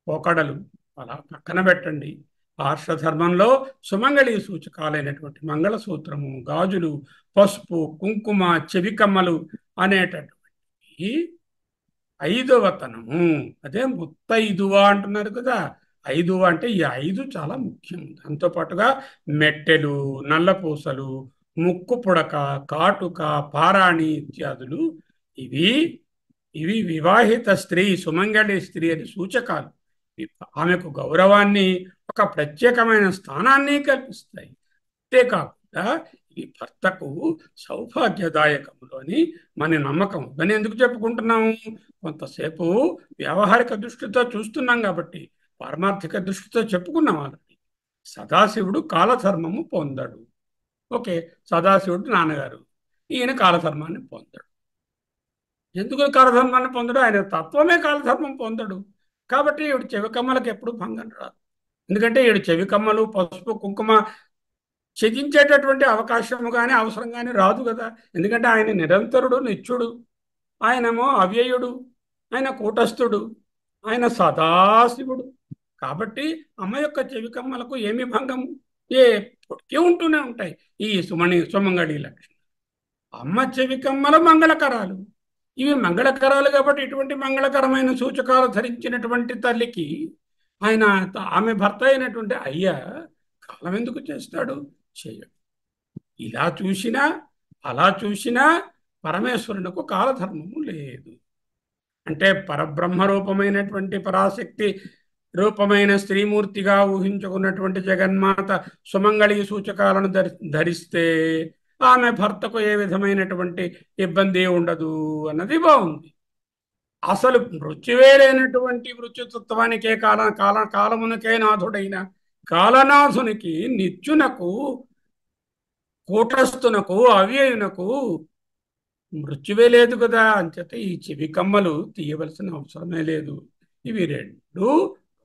పోకడలు. అలా పక్కన పెట్టండి. ఆర్షధర్మంలో సుమంగళి సూచకాలైనటువంటి మంగళసూత్రము, గాజులు, పసుపు, కుంకుమ, చెవి కమ్మలు అనేటటువంటి ఐదవ తనము. అదే ముత్తైదువ అంటున్నారు కదా. ఐదువ అంటే ఈ ఐదు చాలా ముఖ్యం. దాంతో పాటుగా మెట్టెలు, నల్లపూసలు, ముక్కు పుడక, కాటుక, పారాణి ఇత్యాదులు ఇవి ఇవి వివాహిత స్త్రీ, సుమంగళి స్త్రీ అని సూచకాలు. ఆమెకు గౌరవాన్ని, ఒక ప్రత్యేకమైన స్థానాన్ని కల్పిస్తాయి. అంతేకాకుండా ఈ భర్తకు సౌభాగ్యదాయకములు అని మన నమ్మకం. దాన్ని ఎందుకు చెప్పుకుంటున్నాము? కొంతసేపు వ్యావహారిక దృష్టితో చూస్తున్నాం కాబట్టి, పారమార్థిక దృష్టితో చెప్పుకున్నాం ఆల్రెడీ. సదాశివుడు కాలధర్మము పొందడు. ఓకే, సదాశివుడు నాన్నగారు, ఈయన కాలధర్మాన్ని పొందడు. ఎందుకు కాలధర్మాన్ని పొందడు? ఆయన తత్వమే కాలధర్మం పొందడు. కాబట్టి ఈవిడ చెవికమ్మలకు ఎప్పుడు భంగం రాదు. ఎందుకంటే ఈవిడ చెవికమ్మలు, పసుపు, కుంకుమ త్యజించేటటువంటి అవకాశము కానీ అవసరం కానీ రాదు కదా. ఎందుకంటే ఆయన నిరంతరుడు, నిత్యుడు. ఆయనేమో అవ్యయుడు, ఆయన కూటస్థుడు, ఆయన సదాశివుడు. కాబట్టి అమ్మ యొక్క చెవికమ్మలకు ఏమి భంగము? ఎప్పటికీ ఉంటూనే ఉంటాయి ఈ సుమంగళి లక్షణం. అమ్మ చెవికమ్మలు మంగళకరాలు. ఇవి మంగళకరాలు కాబట్టి ఇటువంటి మంగళకరమైన సూచకాలు ధరించినటువంటి తల్లికి ఆయన ఆమె భర్త అయినటువంటి అయ్య కాలం ఎందుకు చేస్తాడు? చేయడు. ఇలా చూసినా అలా చూసినా పరమేశ్వరునికి కాలధర్మము లేదు. అంటే పరబ్రహ్మ రూపమైనటువంటి పరాశక్తి రూపమైన స్త్రీమూర్తిగా ఊహించుకున్నటువంటి జగన్మాత సుమంగళి సూచకాలను ధరిస్తే ఆమె భర్తకు ఏ విధమైనటువంటి ఇబ్బంది ఉండదు అన్నది బాగుంది. అసలు మృత్యువేలైనటువంటి మృత్యుతత్వానికే కాలమునకే నాథుడైన కాలనాథునికి, నిత్యునకు, కూటస్థునకు, అవ్యయునకు మృత్యువే లేదు కదా. అంచేత ఈ చెవి కమ్మలు తీయవలసిన అవసరమే లేదు. ఇవి రెండు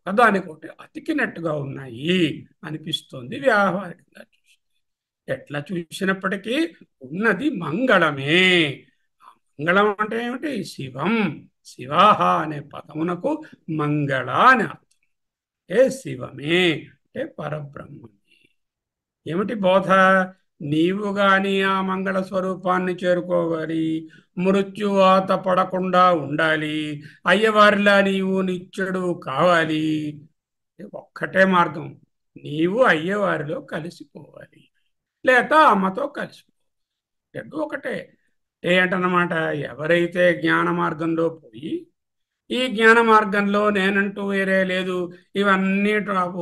ఒకదానికొకటి అతికినట్టుగా ఉన్నాయి అనిపిస్తుంది వ్యావహారికంగా చూసి. ఎట్లా చూసినప్పటికీ ఉన్నది మంగళమే. మంగళం అంటే ఏమిటి? శివం. శివాహ అనే పదమునకు మంగళ అని అర్థం. ఏ శివమే అంటే పరబ్రహ్మమే. ఏమిటి బోధ? నీవు గాని ఆ మంగళ స్వరూపాన్ని చేరుకోవాలి, మృత్యువాత పడకుండా ఉండాలి, అయ్యవారిలా నీవు నిత్యుడు కావాలి. ఒక్కటే మార్గం, నీవు అయ్యవారిలో కలిసిపోవాలి, లేక అమ్మతో కలిసిపోవాలి. రెండు ఒకటే. ఏంటన్నమాట? ఎవరైతే జ్ఞాన మార్గంలో పోయి ఈ జ్ఞాన మార్గంలో నేనంటూ వేరే లేదు, ఇవన్నీ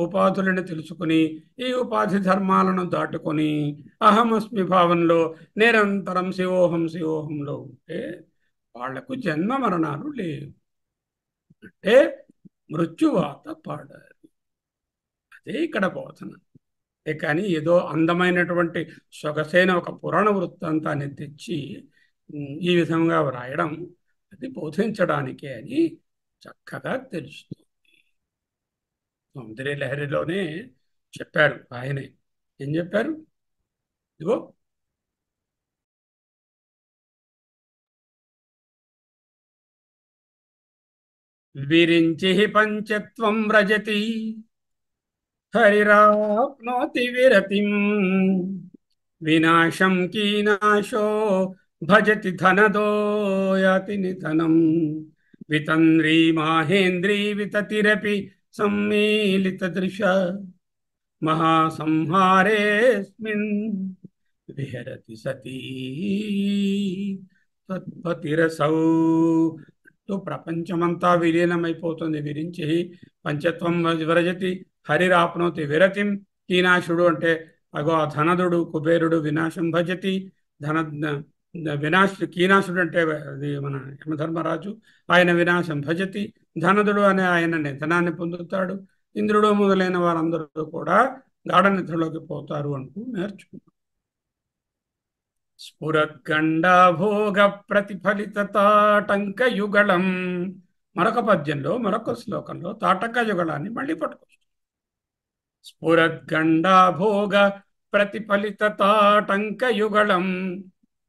ఉపాధులను తెలుసుకుని ఈ ఉపాధి ధర్మాలను దాటుకొని అహమస్మి భావంలో నిరంతరం శివోహం శివోహంలో ఉంటే వాళ్లకు జన్మ మరణాలు లేవు. అంటే మృత్యువాత పాడారు. అదే ఇక్కడ బోధన. కానీ ఏదో అందమైనటువంటి సొగసైన ఒక పురాణ వృత్తాంతాన్ని తెచ్చి ఈ విధంగా వ్రాయడం అది బోధించడానికే అని చక్కగా తెలుస్తుంది. సౌందర్య లహరిలోనే చెప్పారు ఆయనే. ఏం చెప్పారు? ఇదిగో విరించి పంచత్వం వ్రజతి హరిరాప్నోతి విరతిం వినాశం కీనాశో భజతి ధనదో యాతి నిధనం వితంద్రీ మాహేంద్రీ వితతిరపి సమ్మేళిత దృశ మహాసంహారేస్మిన్ విహరతి సతీ తత్పతిరసౌ. ప్రపంచమంతా విలీనమైపోతుంది. విరించి పంచత్వం విరజతి హరిరాప్నోతి విరతిం. కీనాశుడు అంటే అగో ఆ ధనదుడు కుబేరుడు వినాశం భజతి. ధన కీనాశుడు అంటే అది మన యమధర్మరాజు, ఆయన వినాశం భజతి. ధనదుడు అనే ఆయన నిధనాన్ని పొందుతాడు. ఇంద్రుడు మొదలైన వారందరూ కూడా గాఢ నిద్రలోకి పోతారు అంటూ నేర్చుకున్నాం. స్ఫురద్గండాభోగ ప్రతిఫలిత తాటంక యుగళం. మరొక పద్యంలో మరొక శ్లోకంలో తాటక యుగళాన్ని మళ్ళీ పట్టుకొస్తాం. స్ఫురద్గండాభోగ ప్రతిఫలిత తాటంక యుగళం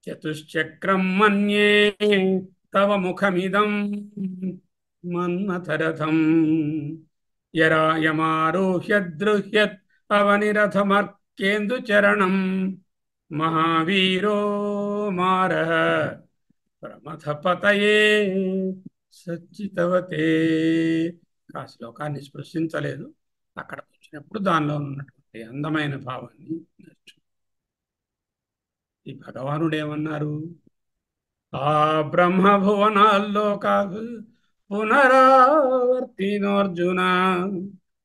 చతుశ్చక్రం మన్యే తవ ముఖమిదం మన్మథరథం యమారోహ్య దృహ్యత్ అవనిరథమర్కేందు చరణం మహావీరో మారః ప్రమథపతయే సచ్చితవతే. ఆ శ్లోకాన్ని స్పృశించలేదు. అక్కడ వచ్చినప్పుడు దానిలో ఉన్నటువంటి అందమైన భావాన్ని నేర్చు. ఈ భగవానుడు ఏమన్నారు? ఆ బ్రహ్మభువనాల్లో కాదు పునరావర్తినోర్జున.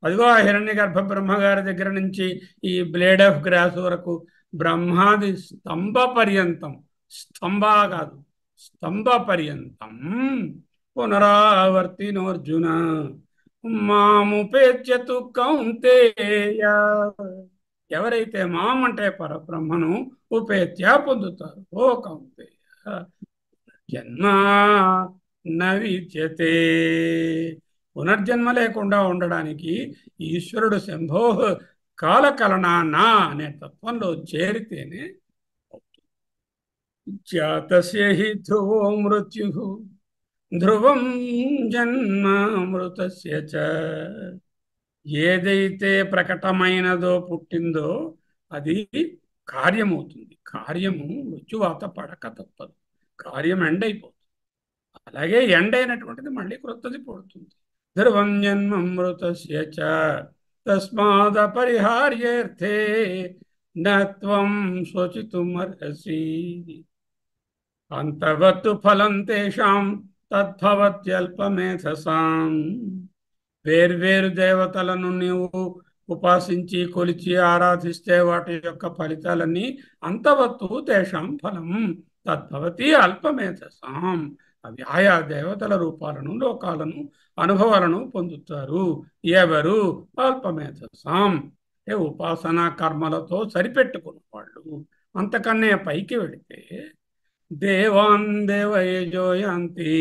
అదిగో ఆ హిరణ్య గర్భ బ్రహ్మగారి దగ్గర నుంచి ఈ బ్లేడ్ ఆఫ్ గ్రాస్ వరకు బ్రహ్మాది స్తంభ పర్యంతం, స్తంభ కాదు స్తంభ పర్యంతం పునరావర్తినోర్జున మాముపేత్యతు కౌంతేయ. ఎవరైతే మాం అంటే పరబ్రహ్మను ఉపేత్య పొందుతారు. ఓ కౌంతేయ జన్మ నవిద్యతే. పునర్జన్మ లేకుండా ఉండడానికి ఈశ్వరుడు శంభో కాలకలనా నా అనే తత్వంలో చేరితేనే జాతస్య హి ధ్రువో మృత్యు ధ్రువం జన్మ మృతస్య చ. ఏదైతే ప్రకటమైనదో పుట్టిందో అది కార్యమవుతుంది. కార్యము మృత్యువాత పడక తప్పదు. కార్యం ఎండ్ అయిపోతుంది. అలాగే ఎండ్ అయినటువంటిది మళ్ళీ క్రొత్తది పుడుతుంది. ధ్రువం జన్మ మృతస్య చ తస్మాదపరిహార్యేర్థే నత్వం శోచితుమర్హసి అంతవత్తు ఫలం తేషాం తద్భవత్యల్పమేధసాం. వేర్వేరు దేవతలను నీవు ఉపాసించి కొలిచి ఆరాధిస్తే వాటి యొక్క ఫలితాలన్నీ అంతవత్తు తేషాం ఫలం తద్భవతి అల్పమేధసాం. అవి ఆయా దేవతల రూపాలను లోకాలను అనుభవాలను పొందుతారు. ఎవరు? అల్పమేధసాం అంటే ఉపాసనా కర్మలతో సరిపెట్టుకున్న వాళ్ళు. అంతకన్నా పైకి వెళితే దేవాన్ దేవయజోయాంతి.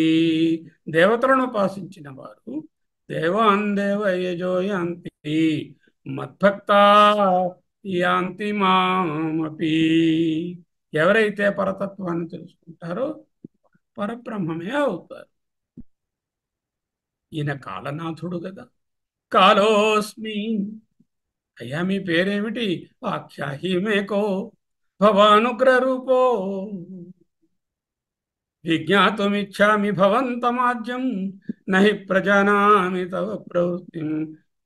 దేవతలను ఉపాసించిన వారు దేవాన్ దేవయజోయాంతి మద్భక్తా యాంతి మామపి. ఎవరైతే పరతత్వాన్ని తెలుసుకుంటారో పరబ్రహ్మమే అవుతారు. ఈయన కాలనాథుడు కదా. కాలోస్మి. అయ్యా మీ పేరేమిటి? ఆఖ్యాహి మేకో భవానుగ్రహ రూపో విజ్ఞాతుమిచ్చామి భవంతమాద్యం నహి ప్రజానామి తవ ప్రవృత్తి.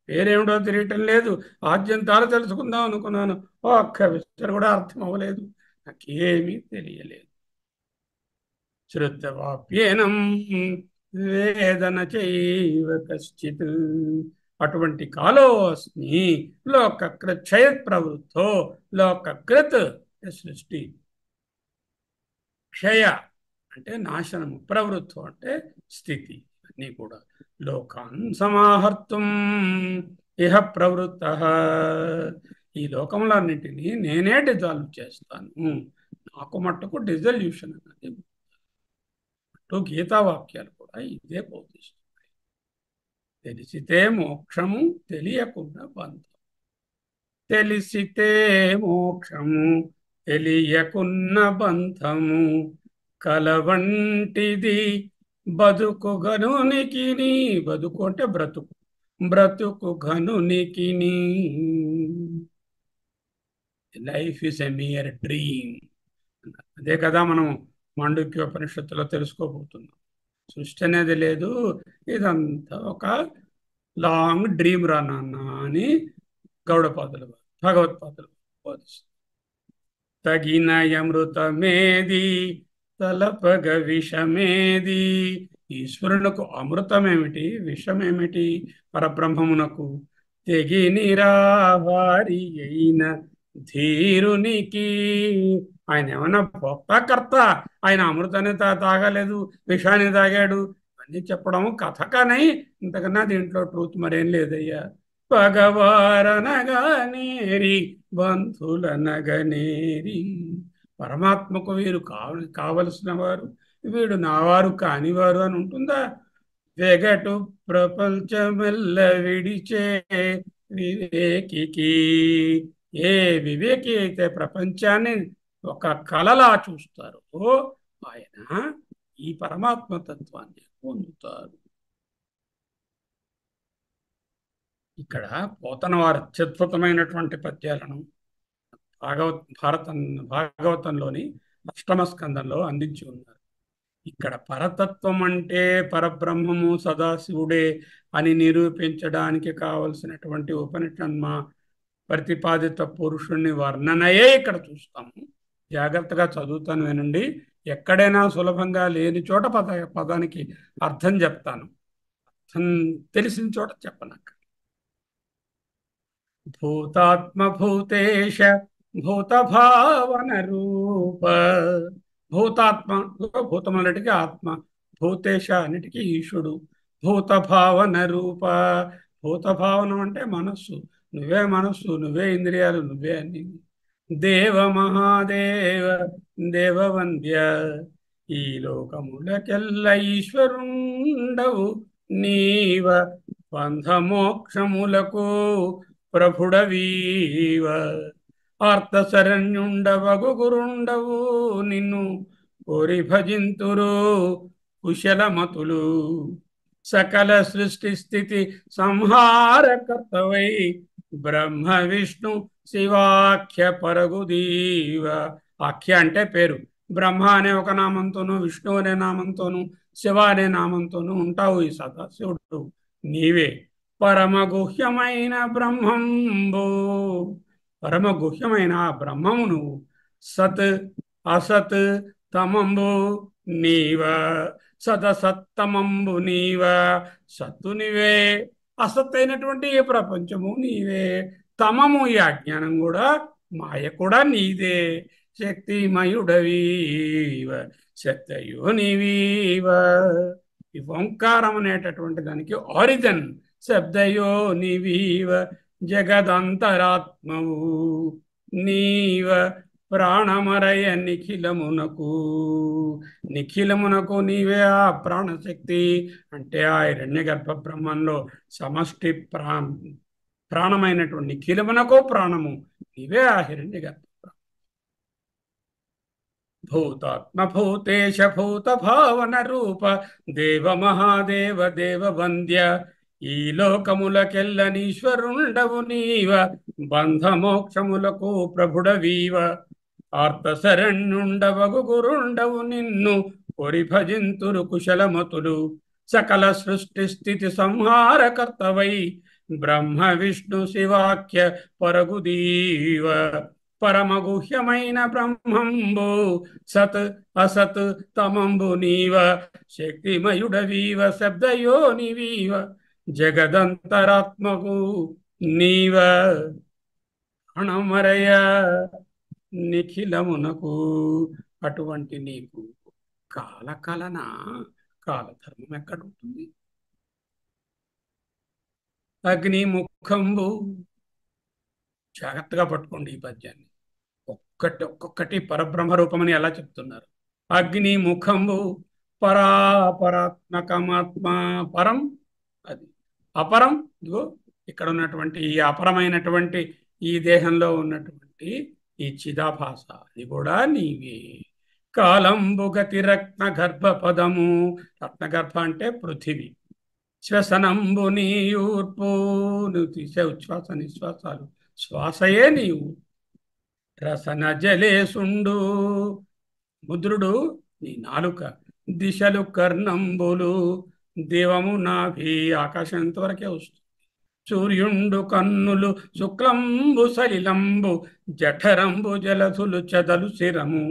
పేరేమిటో తెలియటం లేదు, ఆద్యంతాలు తెలుసుకుందాం అనుకున్నాను. ఒక్క విషయం కూడా అర్థం అవ్వలేదు, నాకేమీ తెలియలేదు. శ్రుతవాప్యేనం వేదన చైవ కశ్చిత్. అటువంటి కాలో అస్మి లోకకృత్ క్షయత్ ప్రవృత్తో. లోకకృత్ సృష్టి, క్షయ అంటే నాశనము, ప్రవృత్తం అంటే స్థితి. అన్నీ కూడా లోకాన్ సమాహర్తుం ఇహ ప్రవృత్త. ఈ లోకములన్నింటినీ నేనే డిజాల్వ్ చేస్తాను. నాకు మట్టుకు డిజల్యూషన్ అన్నది గీతా వాక్యాలు కూడా ఇదే బోధిస్తున్నాయి. తెలిసితే మోక్షము, తెలియకుండా బంధం. తెలిసితే మోక్షము, తెలియకున్న బంధము. కలవంటిది బతుకు గనునికి. బతుకు అంటే బ్రతుకు, బ్రతుకు గనునికి. Life is a mere dream. అదే కదా మనం మాండూక్యోపనిషత్తులో తెలుసుకోబోతున్నాం. సృష్టి అనేది లేదు, ఇదంతా ఒక లాంగ్ డ్రీమ్ రా నాన్న అని గౌడపాదులు భగవత్పాదులు బోధిస్తారు. తగిన అమృతమేది, తలపగ విషమేది. ఈశ్వరునకు అమృతమేమిటి, విషమేమిటి? పరబ్రహ్మమునకు తెగినిరాహారి అయిన ధీరునికి. ఆయన ఏమన్నా భోక్తాకర్త? ఆయన అమృతాన్ని తాగలేదు, విషాన్ని తాగాడు అన్నీ చెప్పడం కథ. కానీ ఇంతకన్నా దీంట్లో ట్రూత్ మరేం లేదయ్యా. పగవారనగనేరి బంధులనగనేరి. పరమాత్మకు వీరు కావలసిన వారు, వీడు నావారు కానివారు అని ఉంటుందా? వెగటు ప్రపంచమెల్ల విడిచే వివేకికి. ఏ వివేకి అయితే ప్రపంచాన్ని ఒక కలలా చూస్తారో ఆయన ఈ పరమాత్మ తత్వాన్ని పొందుతారు. ఇక్కడ పోతన వారు అత్యద్భుతమైనటువంటి పద్యాలను భాగవతంలోని అష్టమ స్కందంలో అందించి ఉన్నారు. ఇక్కడ పరతత్వం అంటే పరబ్రహ్మము సదాశివుడే అని నిరూపించడానికి కావలసినటువంటి ఉపనిషన్మ ప్రతిపాదిత పురుషుణ్ణి వర్ణనయే ఇక్కడ చూస్తాము. జాగ్రత్తగా చదువుతాను వినండి. ఎక్కడైనా సులభంగా లేని చోట పదానికి అర్థం చెప్తాను, అర్థం తెలిసిన చోట చెప్పనక్క. భూతాత్మ భూతేశ భూత భావన రూప. భూతాత్మలో భూతములన్నిటికీ ఆత్మ, భూతేశ అన్నిటికీ ఈశుడు. భూత భావన రూప. భూత భావనం అంటే మనస్సు. నువ్వే మనస్సు, నువ్వే ఇంద్రియాలు, నువ్వే అన్ని. దేవ మహాదేవ దేవవంద్య. ఈ లోకములకెల్ల ఈశ్వరుండవు నీవ. బంధమోక్షములకు ప్రభుడవీవ. ఆర్తశరణ్యుండవగు గురుండవు నిన్ను కోరి భజింతురు కుశలమతులు. సకల సృష్టి స్థితి సంహారకర్తవై బ్రహ్మ విష్ణు శివాఖ్య పరగుదీవ. ఆఖ్య అంటే పేరు. బ్రహ్మ అనే ఒక నామంతోనూ, విష్ణు అనే నామంతోనూ, శివ అనే నామంతోనూ ఉంటావు. ఈ సదాశివుడు నీవే. పరమగుహ్యమైన బ్రహ్మంబు. పరమగుహ్యమైన బ్రహ్మము నువ్వు. సత్ అసత్ తమంబు నీవ. సదసత్తమంబు నీవ. సత్తు నీవే, అసత్ అయినటువంటి ఈ ప్రపంచము నీవే. తమము ఈ అజ్ఞానం కూడా, మాయ కూడా నీదే. శక్తిమయుడవీవ శక్తయో నీవీవ. ఈ ఓంకారం అనేటటువంటి దానికి ఆరిజిన్ శబ్దయో నీవీవ. జగదంతరాత్మవు నీవ. ప్రాణమరయ నిఖిలమునకు. నిఖిలమునకు నీవే ఆ ప్రాణశక్తి. అంటే ఆ హిరణ్యగర్భ బ్రహ్మంలో సమష్టి ప్రాణమైనటువంటి నిఖిలమునకు ప్రాణము నీవే ఆ హిరణ్యగర్భ. భూతాత్మ భూతేశ భూత భావన రూప దేవ మహాదేవ దేవ వంద్య. ఈ లోకములకెల్లనీశ్వరుండవు నీవ. బంధమోక్షములకు ప్రభుడవీవ. ఆర్తశరణ్యుండవగు గురుండవు నిన్ను కొరి భజింతురు కుశలమతులు. సకల సృష్టి స్థితి సంహారకర్తవై బ్రహ్మ విష్ణు శివాఖ్య పరగుదీవ. పరమగుహ్యమైన బ్రహ్మంబు సత్ అసత్ తమంబు నీవ శక్తిమయుడవీవ శబ్దయోనివీవ జగదంతరాత్మకు నీవ అణమరయ నిఖిలమునకు. అటువంటి నీకు కాలకలన కాలధర్మం ఎక్కడుంటుంది? అగ్ని ముఖంబు, జాగ్రత్తగా పట్టుకోండి ఈ పద్యాన్ని. ఒక్కొక్కటి పరబ్రహ్మ రూపమని ఎలా చెప్తున్నారు. అగ్ని ముఖంబు పరాపరాత్మకమాత్మ. పరం అది, అపరం ఇదిగో ఇక్కడ ఉన్నటువంటి ఈ అపరమైనటువంటి ఈ దేహంలో ఉన్నటువంటి ఈ చిదాభాస అది కూడా నీవే. కాలంబు గతి రత్న గర్భ పదము. రత్నగర్భ అంటే పృథివీ. శ్వసనంబు నీయూర్పు, నువ్వు తీసే ఉచ్ఛ్వాస నిశ్వాసాలు శ్వాసయే నీవు. రసన జలేసుండు, ముద్రుడు నీ నాలుక. దిశలు కర్ణంబులు, దేవము నాభి, ఆకాశం ఎంతవరకే వస్తుంది. సూర్యుండు కన్నులు, శుక్లంబు సలిలంబు, జఠరంబు జలధులు, చెదలు శిరము.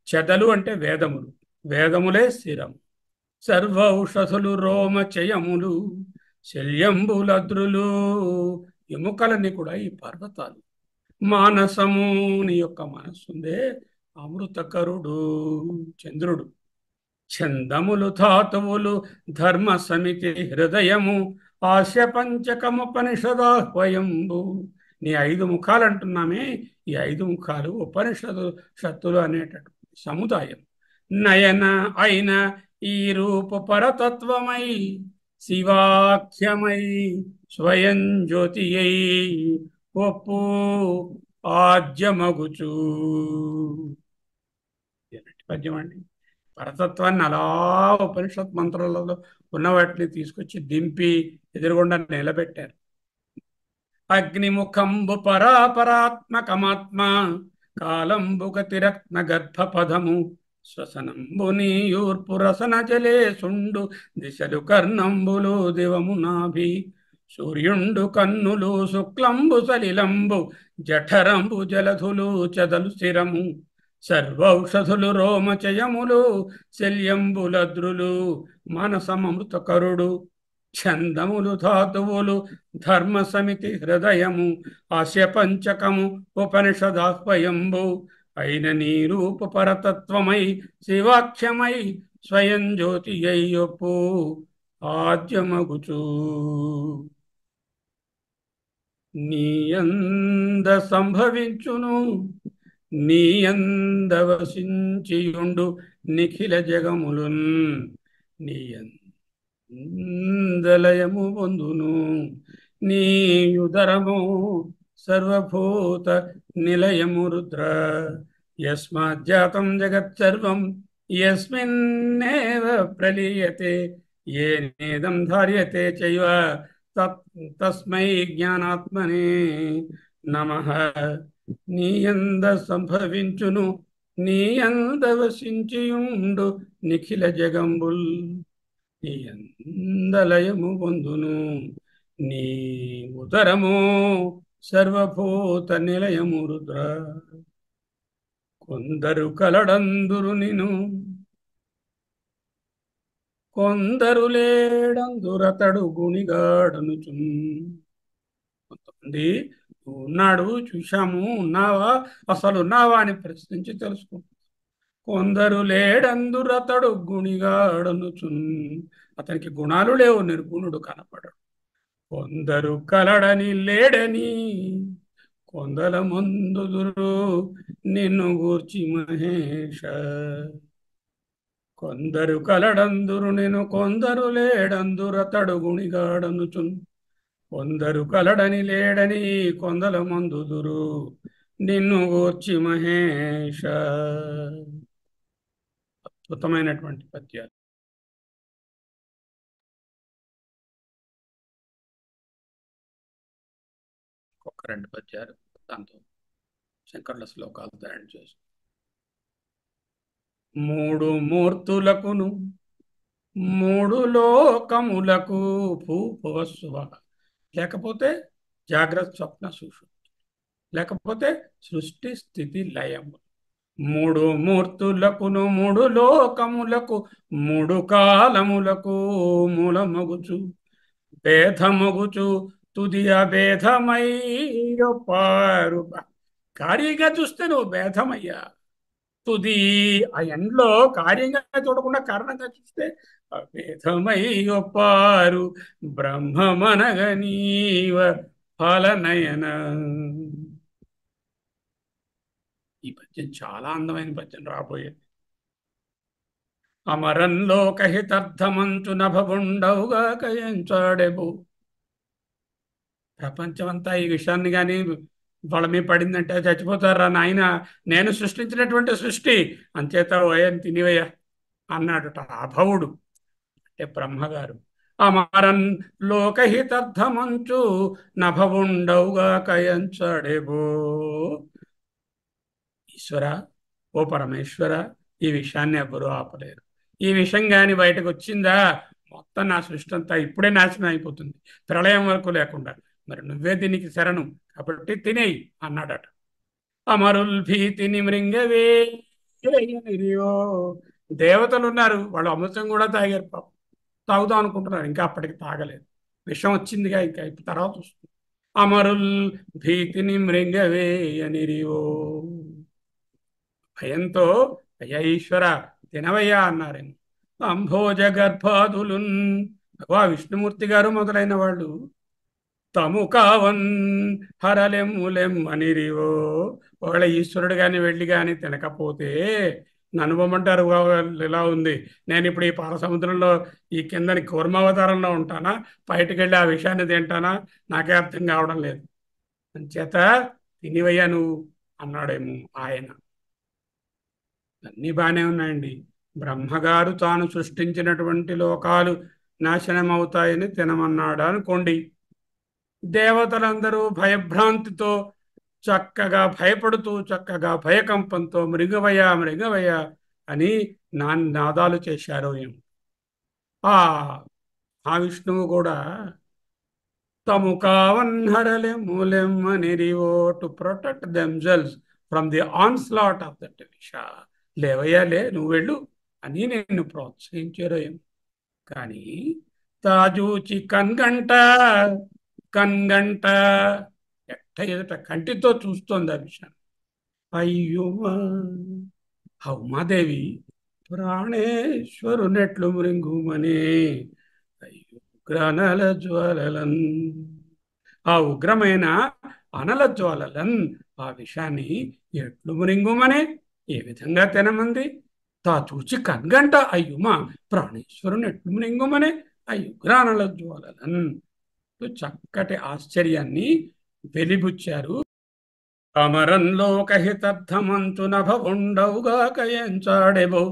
చెదలు అంటే వేదములు, వేదములే శిరము. సర్వౌషధులు రోమచయములు, శల్యంబులద్రులు, ఎముకలన్నీ కూడా ఈ పర్వతాలు. మానసము, నీ యొక్క మనస్సుందే అమృతకరుడు చంద్రుడు. ఛందములు ధాతువులు, ధర్మ సమితి హృదయము, ఆశ పంచకముపనిషదాహ్వయంబు. నీ 5 ముఖాలు అంటున్నామే, ఈ 5 ముఖాలు ఉపనిషదు శక్తులు అనేటటువంటి సముదాయం. నయన అయిన ఈ రూప పరతత్వమై, శివాఖ్యమై, స్వయం జ్యోతి అయి ఒప్పు ఆద్యమగుచు. పద్యం అండి. పరతత్వాన్ని అలా ఉపనిషత్ మంత్రాలలో ఉన్న వాటిని తీసుకొచ్చి దింపి ఎదురుగుండా నిలబెట్టారు. అగ్నిముఖంబు పరాపరాత్మకమాత్మ, కాలంబు గతిరత్న గర్భ పదము. శ్వసనంబు నీయూర్పు, రసన జలేసుండు, దిశలు కర్ణంబులు, దివము నాభి. సూర్యుండు కన్నులు, శుక్లంబు సలిలంబు, జఠరంబు జలధులు, చెదలు స్థిరము. సర్వౌషధులు రోమచయములు, శల్యంబులద్రులు, మానసమృతకరుడు. ఛందములు ధాతువులు, ధర్మ సమితి హృదయము, ఆస్య పంచకము ఉపనిషదాహ్వయంబు. అయిన నీ రూప పరతత్వమై, శివాఖ్యమై, స్వయం జ్యోతి అయ్యొప్పు ఆద్యమగుచు. నీయంద సంభవించును, నీయందవసించియుండు నిఖిల జగములున్. నీయందలయము పొందును, నీయుదరము సర్వభూత నిలయము రుద్ర. యస్మాజ్జాతం జగత్సర్వం యస్మిన్నేవ ప్రలీయతే, ఏనేదం ధార్యతే చైవ తస్మై జ్ఞానాత్మనే నమః. నీయంద సంభవించును, నీయంద వసించియుండు నిఖిల జగంబుల్. నీయందలయము పొందును, నీ ఉదరము సర్వభూత నిలయము రుద్ర. కొందరు కలడందురు నిను, కొందరు లేడందురతడు గుణిగాడనుచున్. కొంతమంది ఉన్నాడు, చూశాము, ఉన్నావా, అసలు ఉన్నావా అని ప్రశ్నించి తెలుసుకుంటాం. కొందరు లేడందురతడు గుణిగాడనుచున్, అతనికి గుణాలు లేవు, నిర్గుణుడు కనపడడు. కొందరు కలడని లేడని, కొందల ముందుదురు నిన్ను గూర్చి మహేష. కొందరు కలడందురు నేను, కొందరు లేడందురతడు గుణిగాడనుచున్. కొందరు కలడని లేడని, కొందల మందుదురు నిన్ను గూర్చి మహేష. అద్భుతమైనటువంటి పద్యాలు. ఒక 2 పద్యాలు, దాంతో శంకరుల శ్లోకాలు తయారు చేసి. 3 మూర్తులకును 3 లోకములకు భూభువస్సువ, లేకపోతే జాగ్రత్త స్వప్న సుషుప్తి. లేకపోతే సృష్టి స్థితి లయము. మూడు మూర్తులకును మూడు లోకములకు మూడు కాలములకు మూలమగుచు భేదమగుచు తుది అభేదమై పారు. కార్యంగా చూస్తే నువ్వు భేదమయ్యా. తుది ఆ ఎండ్లో కార్యంగా చూడకుండా కారణంగా చూస్తే అభేదమై ఒప్పారు బ్రహ్మమనగనీవ ఫలనయన. ఈ పద్యం చాలా అందమైన పద్యం రాబోయేది. అమరంలోకహితర్థమంచు నభవుండవుగా కయంచాడెబు. ప్రపంచమంతా ఈ విషయాన్ని కానీ వాళ్ళ మీద పడిందంటే చచ్చిపోతారా నాయన, నేను సృష్టించినటువంటి సృష్టి అంచేత ఓయని తినివయ్యా అన్నాడుట ఆ భవుడు, అంటే బ్రహ్మగారు. అమరన్ లోకహితర్థమంచు నభవుండవుగా కయంచాడెబో. ఈశ్వర, ఓ పరమేశ్వర, ఈ విషయాన్ని ఎవ్వరూ ఆపలేరు. ఈ విషయం కానీ బయటకు వచ్చిందా మొత్తం నా సృష్టి అంతా ఇప్పుడే నాశనం అయిపోతుంది, ప్రళయం వరకు లేకుండా. మరి నువ్వే దీనికి శరణం కాబట్టి తినేయి అన్నాడట. అమరుల్ భీతిని మృంగవే. దేవతలు ఉన్నారు, వాళ్ళు అమృతం కూడా తాగారు పాపం. తాగుదాం అనుకుంటున్నారు, ఇంకా అప్పటికి తాగలేదు. విషం వచ్చిందిగా, ఇంకా ఇప్పుడు తర్వాత వస్తుంది. అమరుల్ భీతిని మృంగవేయనిరియో. భయంతో అయ్యా ఈశ్వర తినవయ్యా అన్నారేమో. అంభోజ గర్భాదులున్, భగవా విష్ణుమూర్తి గారు మొదలైన వాళ్ళు తము కావన్ హరలెమ్ములెమ్మనిరివో. ఒకవేళ ఈశ్వరుడు కానీ వెళ్ళి కానీ తినకపోతే నన్ను పొమ్మంటారు. ఇలా ఉంది, నేను ఇప్పుడు ఈ పాలసముద్రంలో ఈ కిందని కూర్మావతారంలో ఉంటానా, బయటకు వెళ్ళి ఆ విషయాన్ని తింటానా, నాకే అర్థం కావడం లేదు. అంచేత తినివయ్యా నువ్వు అన్నాడేమో ఆయన. అన్నీ బాగానే ఉన్నాయండి. బ్రహ్మగారు తాను సృష్టించినటువంటి లోకాలు నాశనం అవుతాయని తినమన్నాడు అనుకోండి. దేవతలందరూ భయభ్రాంతితో చక్కగా భయపడుతూ చక్కగా భయకంపంతో మృగవయ మృగవయ అని నాదాలు చేశారు. ఏం ఆ మహావిష్ణువు కూడా తము కావన్హరలే మూలెమ్మనిరివో to protect themselves from the onslaught of that visha. లేవయ్యా లే, నువ్వు వెళ్ళు అని నేను ప్రోత్సహించారు. ఏం కానీ తాజూచి కన్గంట కన్గంట ఎట్ట ఎదుట కంటితో చూస్తోంది ఆ విషయం. అయ్యో ఆ ఉమాదేవి ప్రాణేశ్వరునెట్లు మృంగుమనే అయ్యో గ్రనల జ్వాలలన్. ఆ ఉగ్రమైన అనల జ్వాలలన్ ఆ విషయాన్ని ఎట్లు మృంగుమనే, ఏ విధంగా తినమంది. తా చూచి కన్గంట అయ్యుమా ప్రాణేశ్వరుని ఎట్లు మృంగుమనే అయ్యుగ్రానల జ్వాలలన్. చక్కటి ఆశ్చర్యాన్ని వెలిబుచ్చారు. అమరంలోకహితర్థమంతు నభవుండవుగా కయంచాడెబో.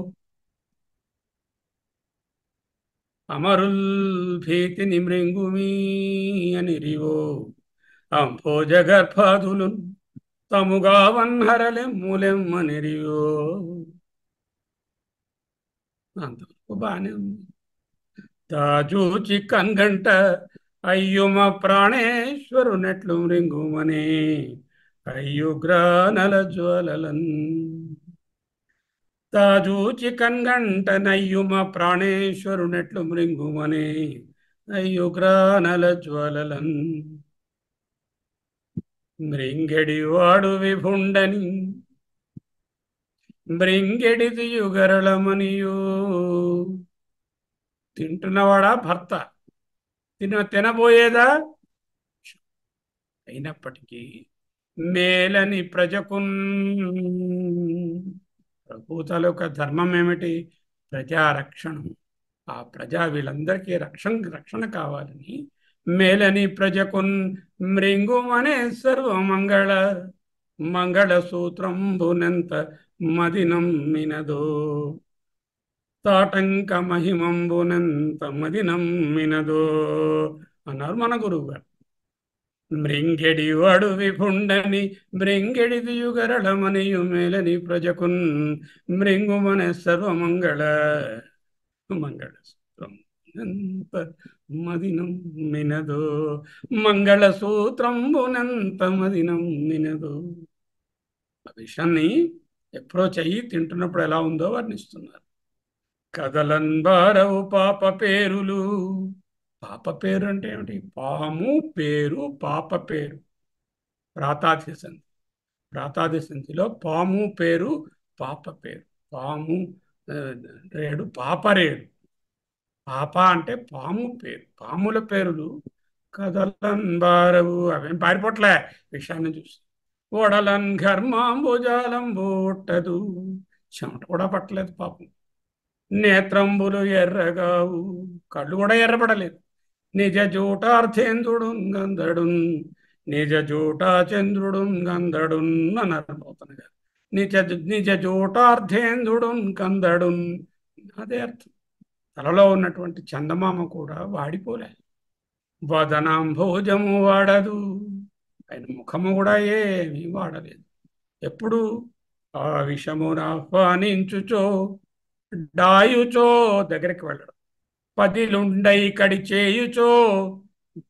అమరుల్ భీతిని మృంగుమీ అనిరివో. అంభోజ గర్భాదులు తముగా వన్హరలెమ్ములెమ్మనిరియో. అంతవరకు బాగానే ఉంది. తాజూచి కన్గంట అయ్యుమ ప్రాణేశ్వరునెట్లు మృంగుమనే అయ్యుగ్రానల జ్వలలన్. తాజూచి కన్గంట నయ్యుమ ప్రాణేశ్వరునెట్లు మృంగుమనే అయ్యుగ్రానల జ్వలలన్. మృంగెడి వాడు విభుండని మృంగెడిది యుగరళమనియో. తింటున్నవాడా భర్త, తినబోయేదా. అయినప్పటికీ మేలని ప్రజకున్, ప్రభు తాలూకా ధర్మం ఏమిటి, ప్రజారక్షణ. ఆ ప్రజా వీళ్ళందరికీ రక్షణ కావాలని మేలని ప్రజకున్ మృంగుమనే సర్వమంగళ మంగళ సూత్రంబునెంత మదినమ్మినదో. తాటంక మహిమంబునెంత మదినమ్మినదో అన్నారు మన గురువు గారు. మృంగెడి వాడు విభుండని మృంగెడిది యుగరళమనియు మేలని ప్రజకున్ మృంగుమనే సర్వమంగళ మంగళ సూత్రం ఎంత మదినం మినదో మంగళసూత్రంబునంత మదినం మినదో. ఆ విషయాన్ని ఎప్పుడో చెయ్యి తింటున్నప్పుడు ఎలా ఉందో వర్ణిస్తున్నారు. కదలన్ బారవు పాప పేరులు. పాప పేరు అంటే ఏమిటి? పాము పేరు పాప పేరు. ప్రాతాది సంధి. ప్రాతాది సంధిలో పాము పేరు పాప పేరు. పాము ఆ, రేడు పాపరేడు. పాప అంటే పాము పేరు. పాముల పేరులు కదలన్ బారవు అవేం పారిపోట్లే విషయాన్ని చూసి. ఓడలన్ ఘర్మాంబుజాలం బోట్టదు. చెమట కూడా పట్టలేదు పాపం. నేత్రంబులు ఎర్రగావు, కళ్ళు కూడా ఎర్రపడలేదు. నిజ జూటార్థేంద్రుడు గంధడున్, నిజ జూటా చంద్రుడు గంధడున్ అన్నారు పోతన గారు. నిజ నిజ జూటార్థేంద్రుడు కందడున్. అదే అర్థం. తలలో ఉన్నటువంటి చందమామ కూడా వాడిపోలే. వదనాంభోజము వాడదు, ఆయన ముఖము కూడా ఏమీ వాడలేదు. ఎప్పుడు ఆ విషమును ఆహ్వానించుచో డాయుచో దగ్గరికి వెళ్ళడం, పదిలుండై కడి చేయుచో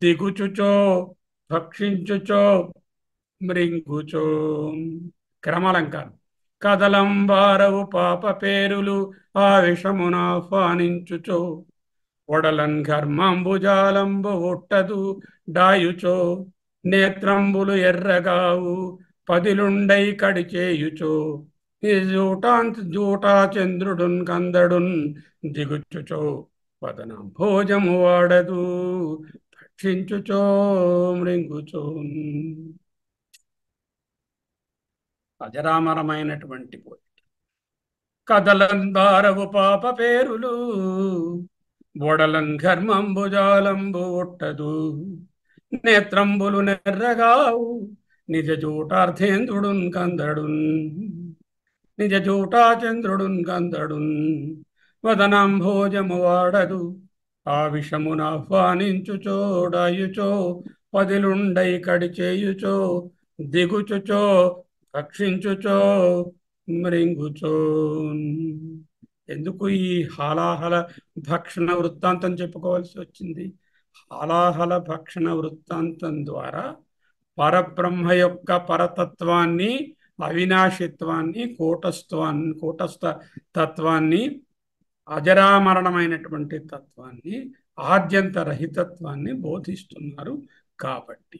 దిగుచుచో భక్షించుచో మృంగుచో. క్రమాలంకారం. కదలంబారవు పాప పేరులు ఆ విషమును ఆహ్వానించుచో ఒడలన్ ఘర్మాంబుజాలంబు ఒట్టదు డాయుచో నేత్రంబులు ఎర్రగావు పదిలుండై కడి చేయుచో జూటా చంద్రుడున్ కందడున్ దిగుచుచో వదన భోజము వాడదు భక్షించుచో మృంగుచో. అజరామరమైనటువంటి పోయి. కదలన్ బారవు పాప పేరులు బోడలన్ ఘర్మంబుజాలంబు ఒట్టదు నేత్రంబులు నెర్రగావు నిజ జూటార్థేంద్రుడున్ కందడున్, నిజ జూటా చంద్రుడున్ కందడున్ వదనాంభోజము వాడదు ఆ విషమును ఆహ్వానించుచో డాయుచో పదిలుండై కడి చేయుచో దిగుచుచో భక్షించుచో మృంగుచో. ఎందుకు ఈ హాలాహల భక్షణ వృత్తాంతం చెప్పుకోవాల్సి వచ్చింది? హాలాహల భక్షణ వృత్తాంతం ద్వారా పరబ్రహ్మ యొక్క పరతత్వాన్ని, అవినాశిత్వాన్ని, కూటస్థ తత్వాన్ని, అజరామరణమైనటువంటి తత్వాన్ని, ఆద్యంత రహితత్వాన్ని బోధిస్తున్నారు. కాబట్టి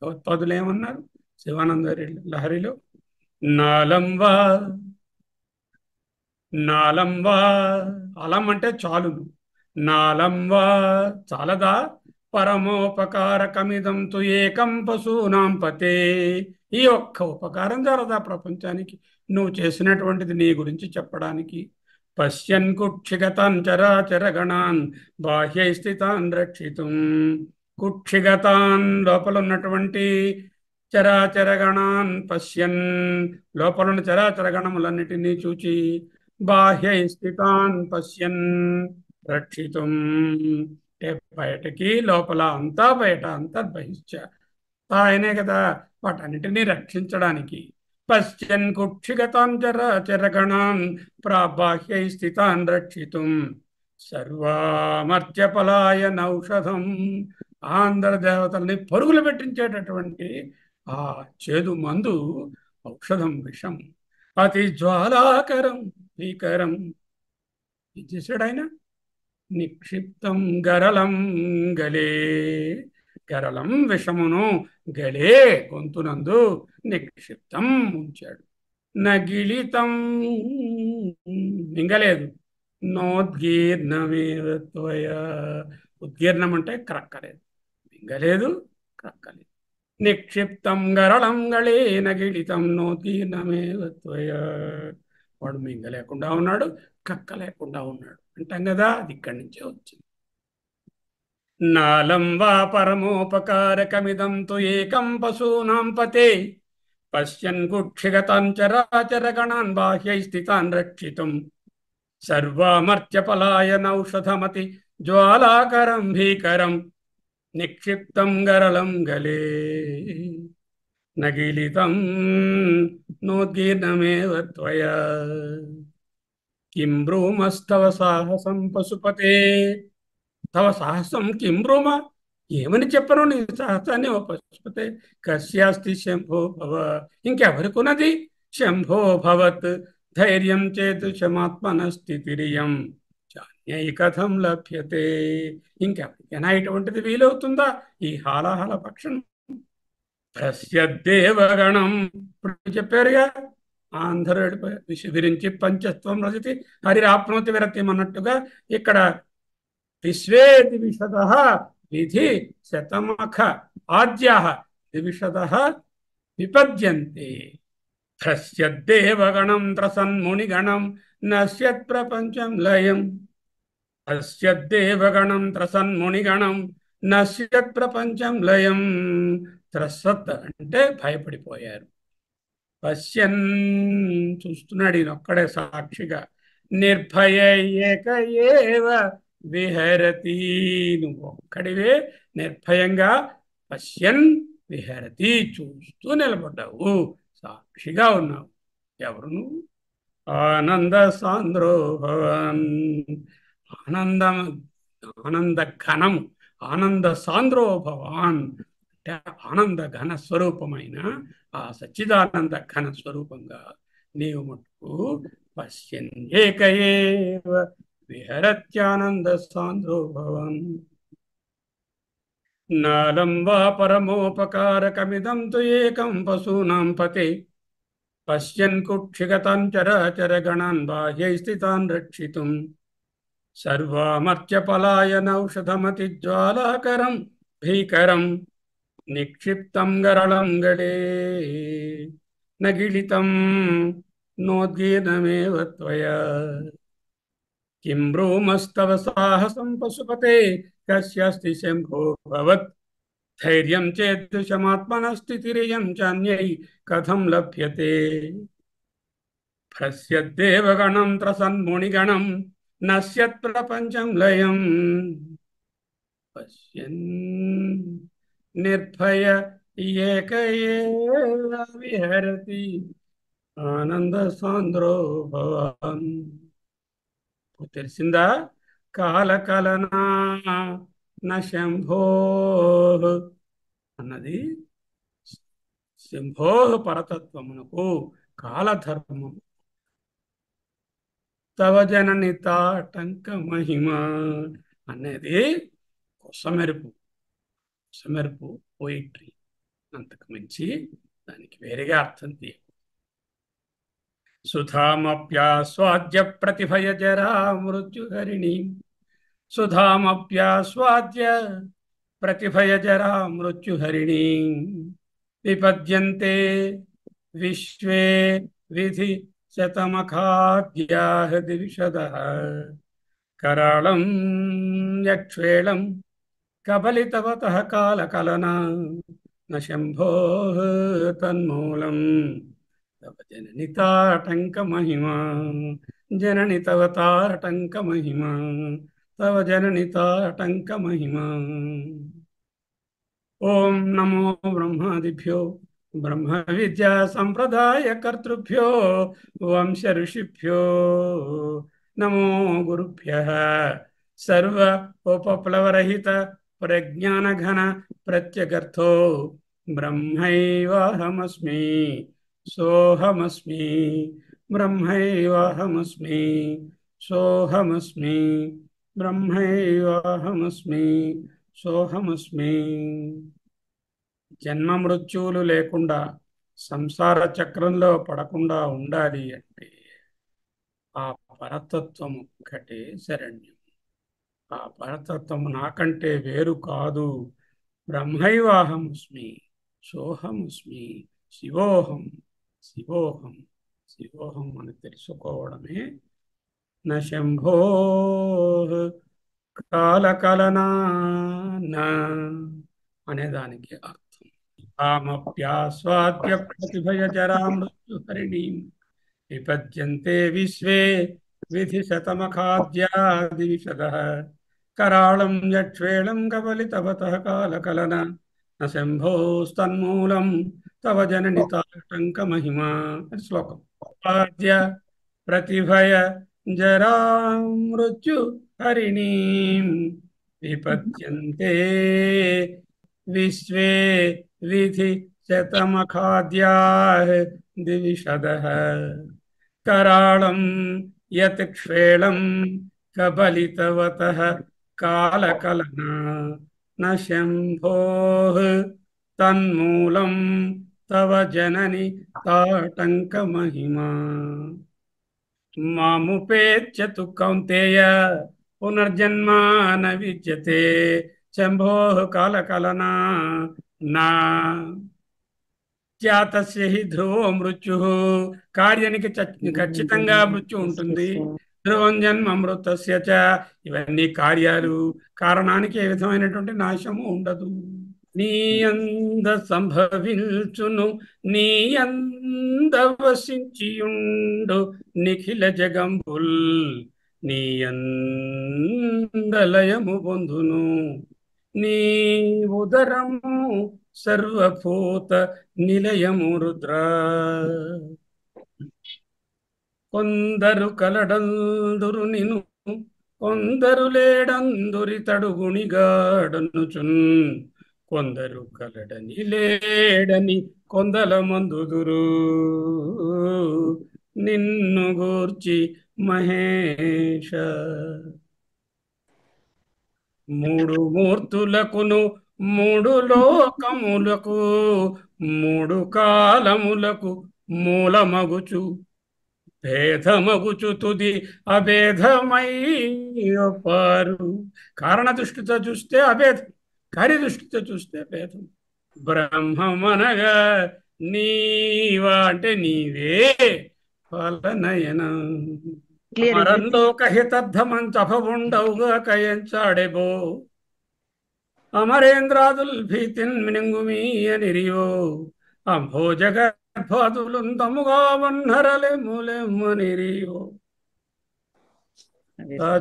భగవత్పాదులు ఏమన్నారు శివానంద లహరిలో? నాలంవా నాలంవా, అలం అంటే చాలును. నాలంవా చాలదా పరమోపకారకమిదం తు ఏకం పశూనాం పతే. ఈ ఒక్క ఉపకారం చాలదా ప్రపంచానికి నువ్వు చేసినటువంటిది నీ గురించి చెప్పడానికి? పశ్యన్ కుక్షిగతాన్ చరాచరగణాన్ బాహ్యై స్థితాన్ రక్షితుం. కుక్షిగతాన్ లోపల ఉన్నటువంటి చరాచరగణాన్ పశ్యన్ లోపలున్న చరాచర గణములన్నిటినీ చూచి బాహ్యై స్థితాన్ పశ్యన్ రక్షితుం. అంటే బయటకి లోపల అంతా బయట అంతర్బహిష్ట ఆయనే కదా వాటన్నిటినీ రక్షించడానికి. పశ్యన్ కుక్షిగతాన్ చరాచరగణాన్ బాహ్యై స్థితాన్ రక్షితుం సర్వామర్త్యపలాయ నౌషధం. ఆంధ్ర దేవతల్ని పరుగులు పెట్టించేటటువంటి ఆ చేదు మందు, ఔషధం, విషం, అతి జ్వాలాకరం భీకరం. ఏం చేశాడు ఆయన? నిక్షిప్తం గరళం గలే. గరళం విషమును గలే గొంతునందు నిక్షిప్తం ఉంచాడు. నగిలితం మింగలేదు. నోద్గీర్ణమేవ త్వయా, ఉద్గీర్ణం అంటే క్రక్కలేదు. మింగలేదు, క్రక్కలేదు. నిక్షిప్తం గరళం గళే నగిలితం నోద్గీర్ణమేవ త్వయా. వాడు మింగలేకుండా ఉన్నాడు, కక్క లేకుండా ఉన్నాడు అంటాం కదా, అది ఇక్కడి నుంచే వచ్చింది. నాలం వా పరమోపకారకమిదం తు ఏకం పశూనాం పతే పశ్యన్ కుక్షిగతాన్ చరాచరగణాన్ బాహ్యై స్థితాన్ రక్షితుం సర్వామర్త్యపలాయనౌషధమతి జ్వాలాకరం భీకరం నిక్షిప్తం గరళం గలే నగిలితం నోద్గీర్ణమేవ త్వయా. కిం బ్రూమస్తవ సాహసం పశుపతే. తవ సాహసం కిం బ్రూమ, ఏమని చెప్పను నీ సాహసాన్ని ఓ పశుపతే. కస్యాస్తి శంభో భవ, ఇంకెవరికున్నది శంభో భవత్. ధైర్యం చేతు క్షమాత్మన స్థితిరియం చాన్యై కథం లభ్యతే. ఇంకెవరికైనా ఇటువంటిది వీలవుతుందా ఈ హాలాహల పక్షం. ప్రస్యద్దేవగణం, ఇప్పుడు చెప్పారుగా అందరూ విరించి పంచత్వం రజతి హరిరాప్నోతి విరతి అన్నట్టుగా ఇక్కడ విశ్వే ద్విషద విధి శతమఖ ఆద్య ద్విషద విపద్యంతే. తస్యద్దేవగణం త్రసన్మునిగణం నశ్యత్ ప్రపంచం లయం. తస్యద్దేవగణం త్రసన్మునిగణం నశ్యత్ ప్రపంచం లయం. త్రసత్ అంటే భయపడిపోయారు. పశ్యన్ చూస్తున్నాడు ఈయన ఒక్కడే సాక్షిగా. నిర్భయ ఏక ఏవ విహరతి, నువ్వు ఒక్కడివే నిర్భయంగా పశ్యన్ విహరతి చూస్తూ నిలబడ్డావు, సాక్షిగా ఉన్నావు. ఎవరు నువ్వు? ఆనంద సాంద్రో భవన్, ఆనందం, ఆనంద ఘనము, ఆనంద సాంద్రో భవాన్ అంటే ఆనంద ఘన స్వరూపమైన ఆ సచ్చిదానంద ఘన స్వరూపంగా నీవు మటుకు పశ్యన్ ఏక ఏవ విహరత్యానంద సాంద్రో భవన్. నాలం వా పరమోపకారకమిదం తు ఏకం పశూనాం పతే. పశ్యన్ కుక్షిగతాన్ చరాచర గణాన్ బాహ్యై స్థితాన్ రక్షితుం. సర్వామర్త్యపలాయనౌషధమతిజ్వాలాకరం భీకరం నిక్షిప్తం గరళం గడే నగిళితం నోద్గీర్ణమేవ త్వయా. కిం బ్రూమస్తవ సాహసం పశుపతే కస్యాస్తి శంభో భవత్. ధైర్యం చేదృశమాత్మన స్థితిరియం చాన్యై కథం లభ్యతే. భ్రస్యద్దేవగణం త్రసన్మునిగణం నశ్యత్ ప్రపంచం లయం. పశ్యన్ నిర్భయ ఏక ఏవ విహరతి ఆనంద సాంద్రో భవాన్. తెలిసిందా? కాలకలనా న శంభో అన్నది శంభో పరతత్వమునకు కాలధర్మము. తవ జనని తాటంక మహిమ అనేది కొసమెరుపు, కొసమెరుపు పోయిట్రీ, అంతకు మించి దానికి వేరేగా అర్థం తీయ. సుధామప్యాస్వాద్య ప్రతిభయ జరా మృత్యుహరిణి. సుధామప్యాస్వాద్య ప్రతిభయ జరా మృత్యుహరిణి. విపద్యంతే విశ్వే విధి శతమఖాద్యాః ద్విషదః. కరాళం యక్ష్వేళం కబలితవతః కాలకలనా న శంభోః తన్మూలం. తవ జనని తాటంక మహిమా, జనని తవ తాటంక మహిమా, తవ జనని తాటంక మహిమా. ఓం నమో బ్రహ్మాదిభ్యో బ్రహ్మ విద్యా సంప్రదాయ కర్తృభ్యో వంశ ఋషిభ్యో నమో గురుభ్యః. సర్వ ఉపప్లవరహిత ప్రజ్ఞానఘన ప్రత్యగర్థో బ్రహ్మైవాహమస్మి సోహమస్మి. బ్రహ్మైవాహమస్మి సోహమస్మి. బ్రహ్మైవాహమస్మి సోహమస్మి. జన్మ మృత్యువులు లేకుండా సంసార చక్రంలో పడకుండా ఉండాలి అంటే ఆ పరతత్వం ఒక్కటే శరణ్యం. ఆ పరతత్వం నాకంటే వేరు కాదు. బ్రహ్మైవాహమస్మి సోహమస్మి శివోహం. శివోహం, శివోహం అని తెలుసుకోవడమే న శంభో కాలకలనా అనేదానికి అర్థం. ఆమప్యాస్వాద్య ప్రతిభయ జరా మృత్యుహరిణి. విపద్యంతే విశ్వే విధి శతమఖాద్యాదివిషదః. కరాళం యక్ష్వేళం కబలితవతః కాలకలనా న శంభోస్తన్మూలం తవ జనని తాటంక మహిమా. శ్లోకం. ఆద్య ప్రతిభయ జరా మృత్యు హరిణీం విపద్యంతే విశ్వే విధి శతమఖాద్యాః దివిషదః कराळं यत् क्षेळं कबलितवतः कालकलना न शम्भोः तन्मूलं तव जननि ताटङ्कमहिमा मामुपेत्य तु कौन्तेय पुनर्जन्म न विद्यते शम्भोः कालकलना ना జాతస్య హి ధ్రువో మృత్యు, కార్యానికి ఖచ్చితంగా మృత్యు ఉంటుంది. ధ్రువం జన్మ మృతస్య చ, ఇవన్నీ కార్యాలు, కారణానికి ఏ విధమైనటువంటి నాశము ఉండదు. నీ అంద సంభవించును, నీ అంద వసించియుండు నిఖిల జగంబుల్, నీ అందలయము పొందును, నీ ఉదరము సర్వభూత నిలయము రుద్ర. కొందరు కలడందురు నిను, కొందరు లేడందురితడు గుణిగాడనుచున్, కొందరు కలడని లేడని కొందల మందుదురు నిన్ను గూర్చి మహేష. మూడు మూర్తులకును మూడు లోకములకు మూడు కాలములకు మూలమగుచు భేదమగుచు తుది అభేదమై పారు. కారణ దృష్టితో చూస్తే అభేదం, కార్యదృష్టితో చూస్తే భేదం. బ్రహ్మమనగా నీవా అంటే నీవే ఫలనయన. మరంలోకహితర్థమంచభవుండవుగా కయంచాడెబో, అమరేంద్రాదుల్ భీతిన్ మినుంగుమీయనిరియో, అంభోజగర్భాదులు తముగా వన్నరలెములెమ్మనిరియో.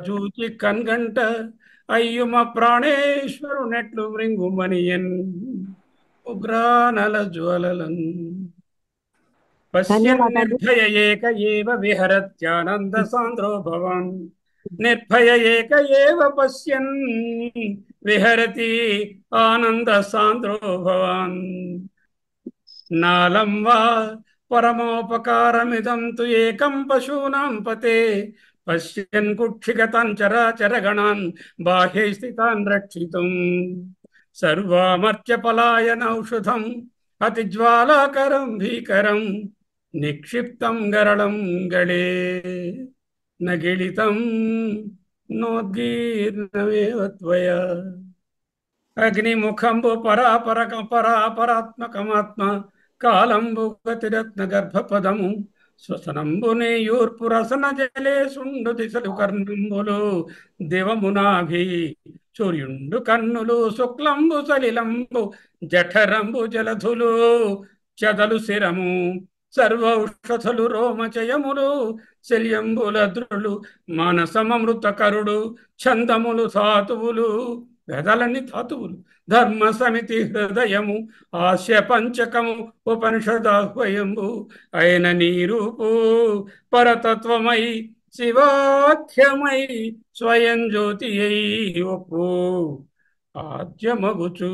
చూచి కన్గంట అయ్యుమ ప్రాణేశ్వరు నెట్లు మృంగుమనియన్ ఉగ్రానల జ్వలలన్. పశ్యన్ నిర్భయ ఏక ఏవ విహరత్యానంద సాంద్రో భవాన్, నిర్భయ ఏక ఏవ పశ్యన్ విహరతి ఆనంద సాంద్రో భవాన్. నాలం వా పరమోపకారమిదం తు ఏకం పశూనాం పతే, పశ్యన్ కుక్షిగతాన్ చరాచరగణాన్ బాహ్యై స్థితాన్ రక్షితుం. సర్వామర్త్య పలాయనౌషధం అతిజ్వాలాకరం భీకరం, నిక్షిప్తం గరళం గళే నగిళితం నోద్గీర్ణమేవ త్వయా. అగ్నిముఖంబు పరాపరాత్మకమాత్మ కాలంబు గతిరత్న గర్భపదము, శ్వసనంబు నేయూర్పు రసన జలేసుండు దిశలు కర్ణంబులు, దివమునాభి సూర్యుండు కన్నులు, శుక్లంబు సలిలంబు జఠరంబు జలధులు, చదలు శిరము సర్వౌషధులు రోమచయములు, శల్యంబులద్రులు మానసమమృతకరుడు, ఛందములు ధాతువులు, వేదాలన్నీ ధాతువులు, ధర్మ సమితి హృదయము, ఆస్య పంచకము ఉపనిషదాహ్వయంబు, అయిన నీరూపు పరతత్వమై శివాఖ్యమై స్వయం జ్యోతి అయి ఒప్పు ఆద్యమగుచు.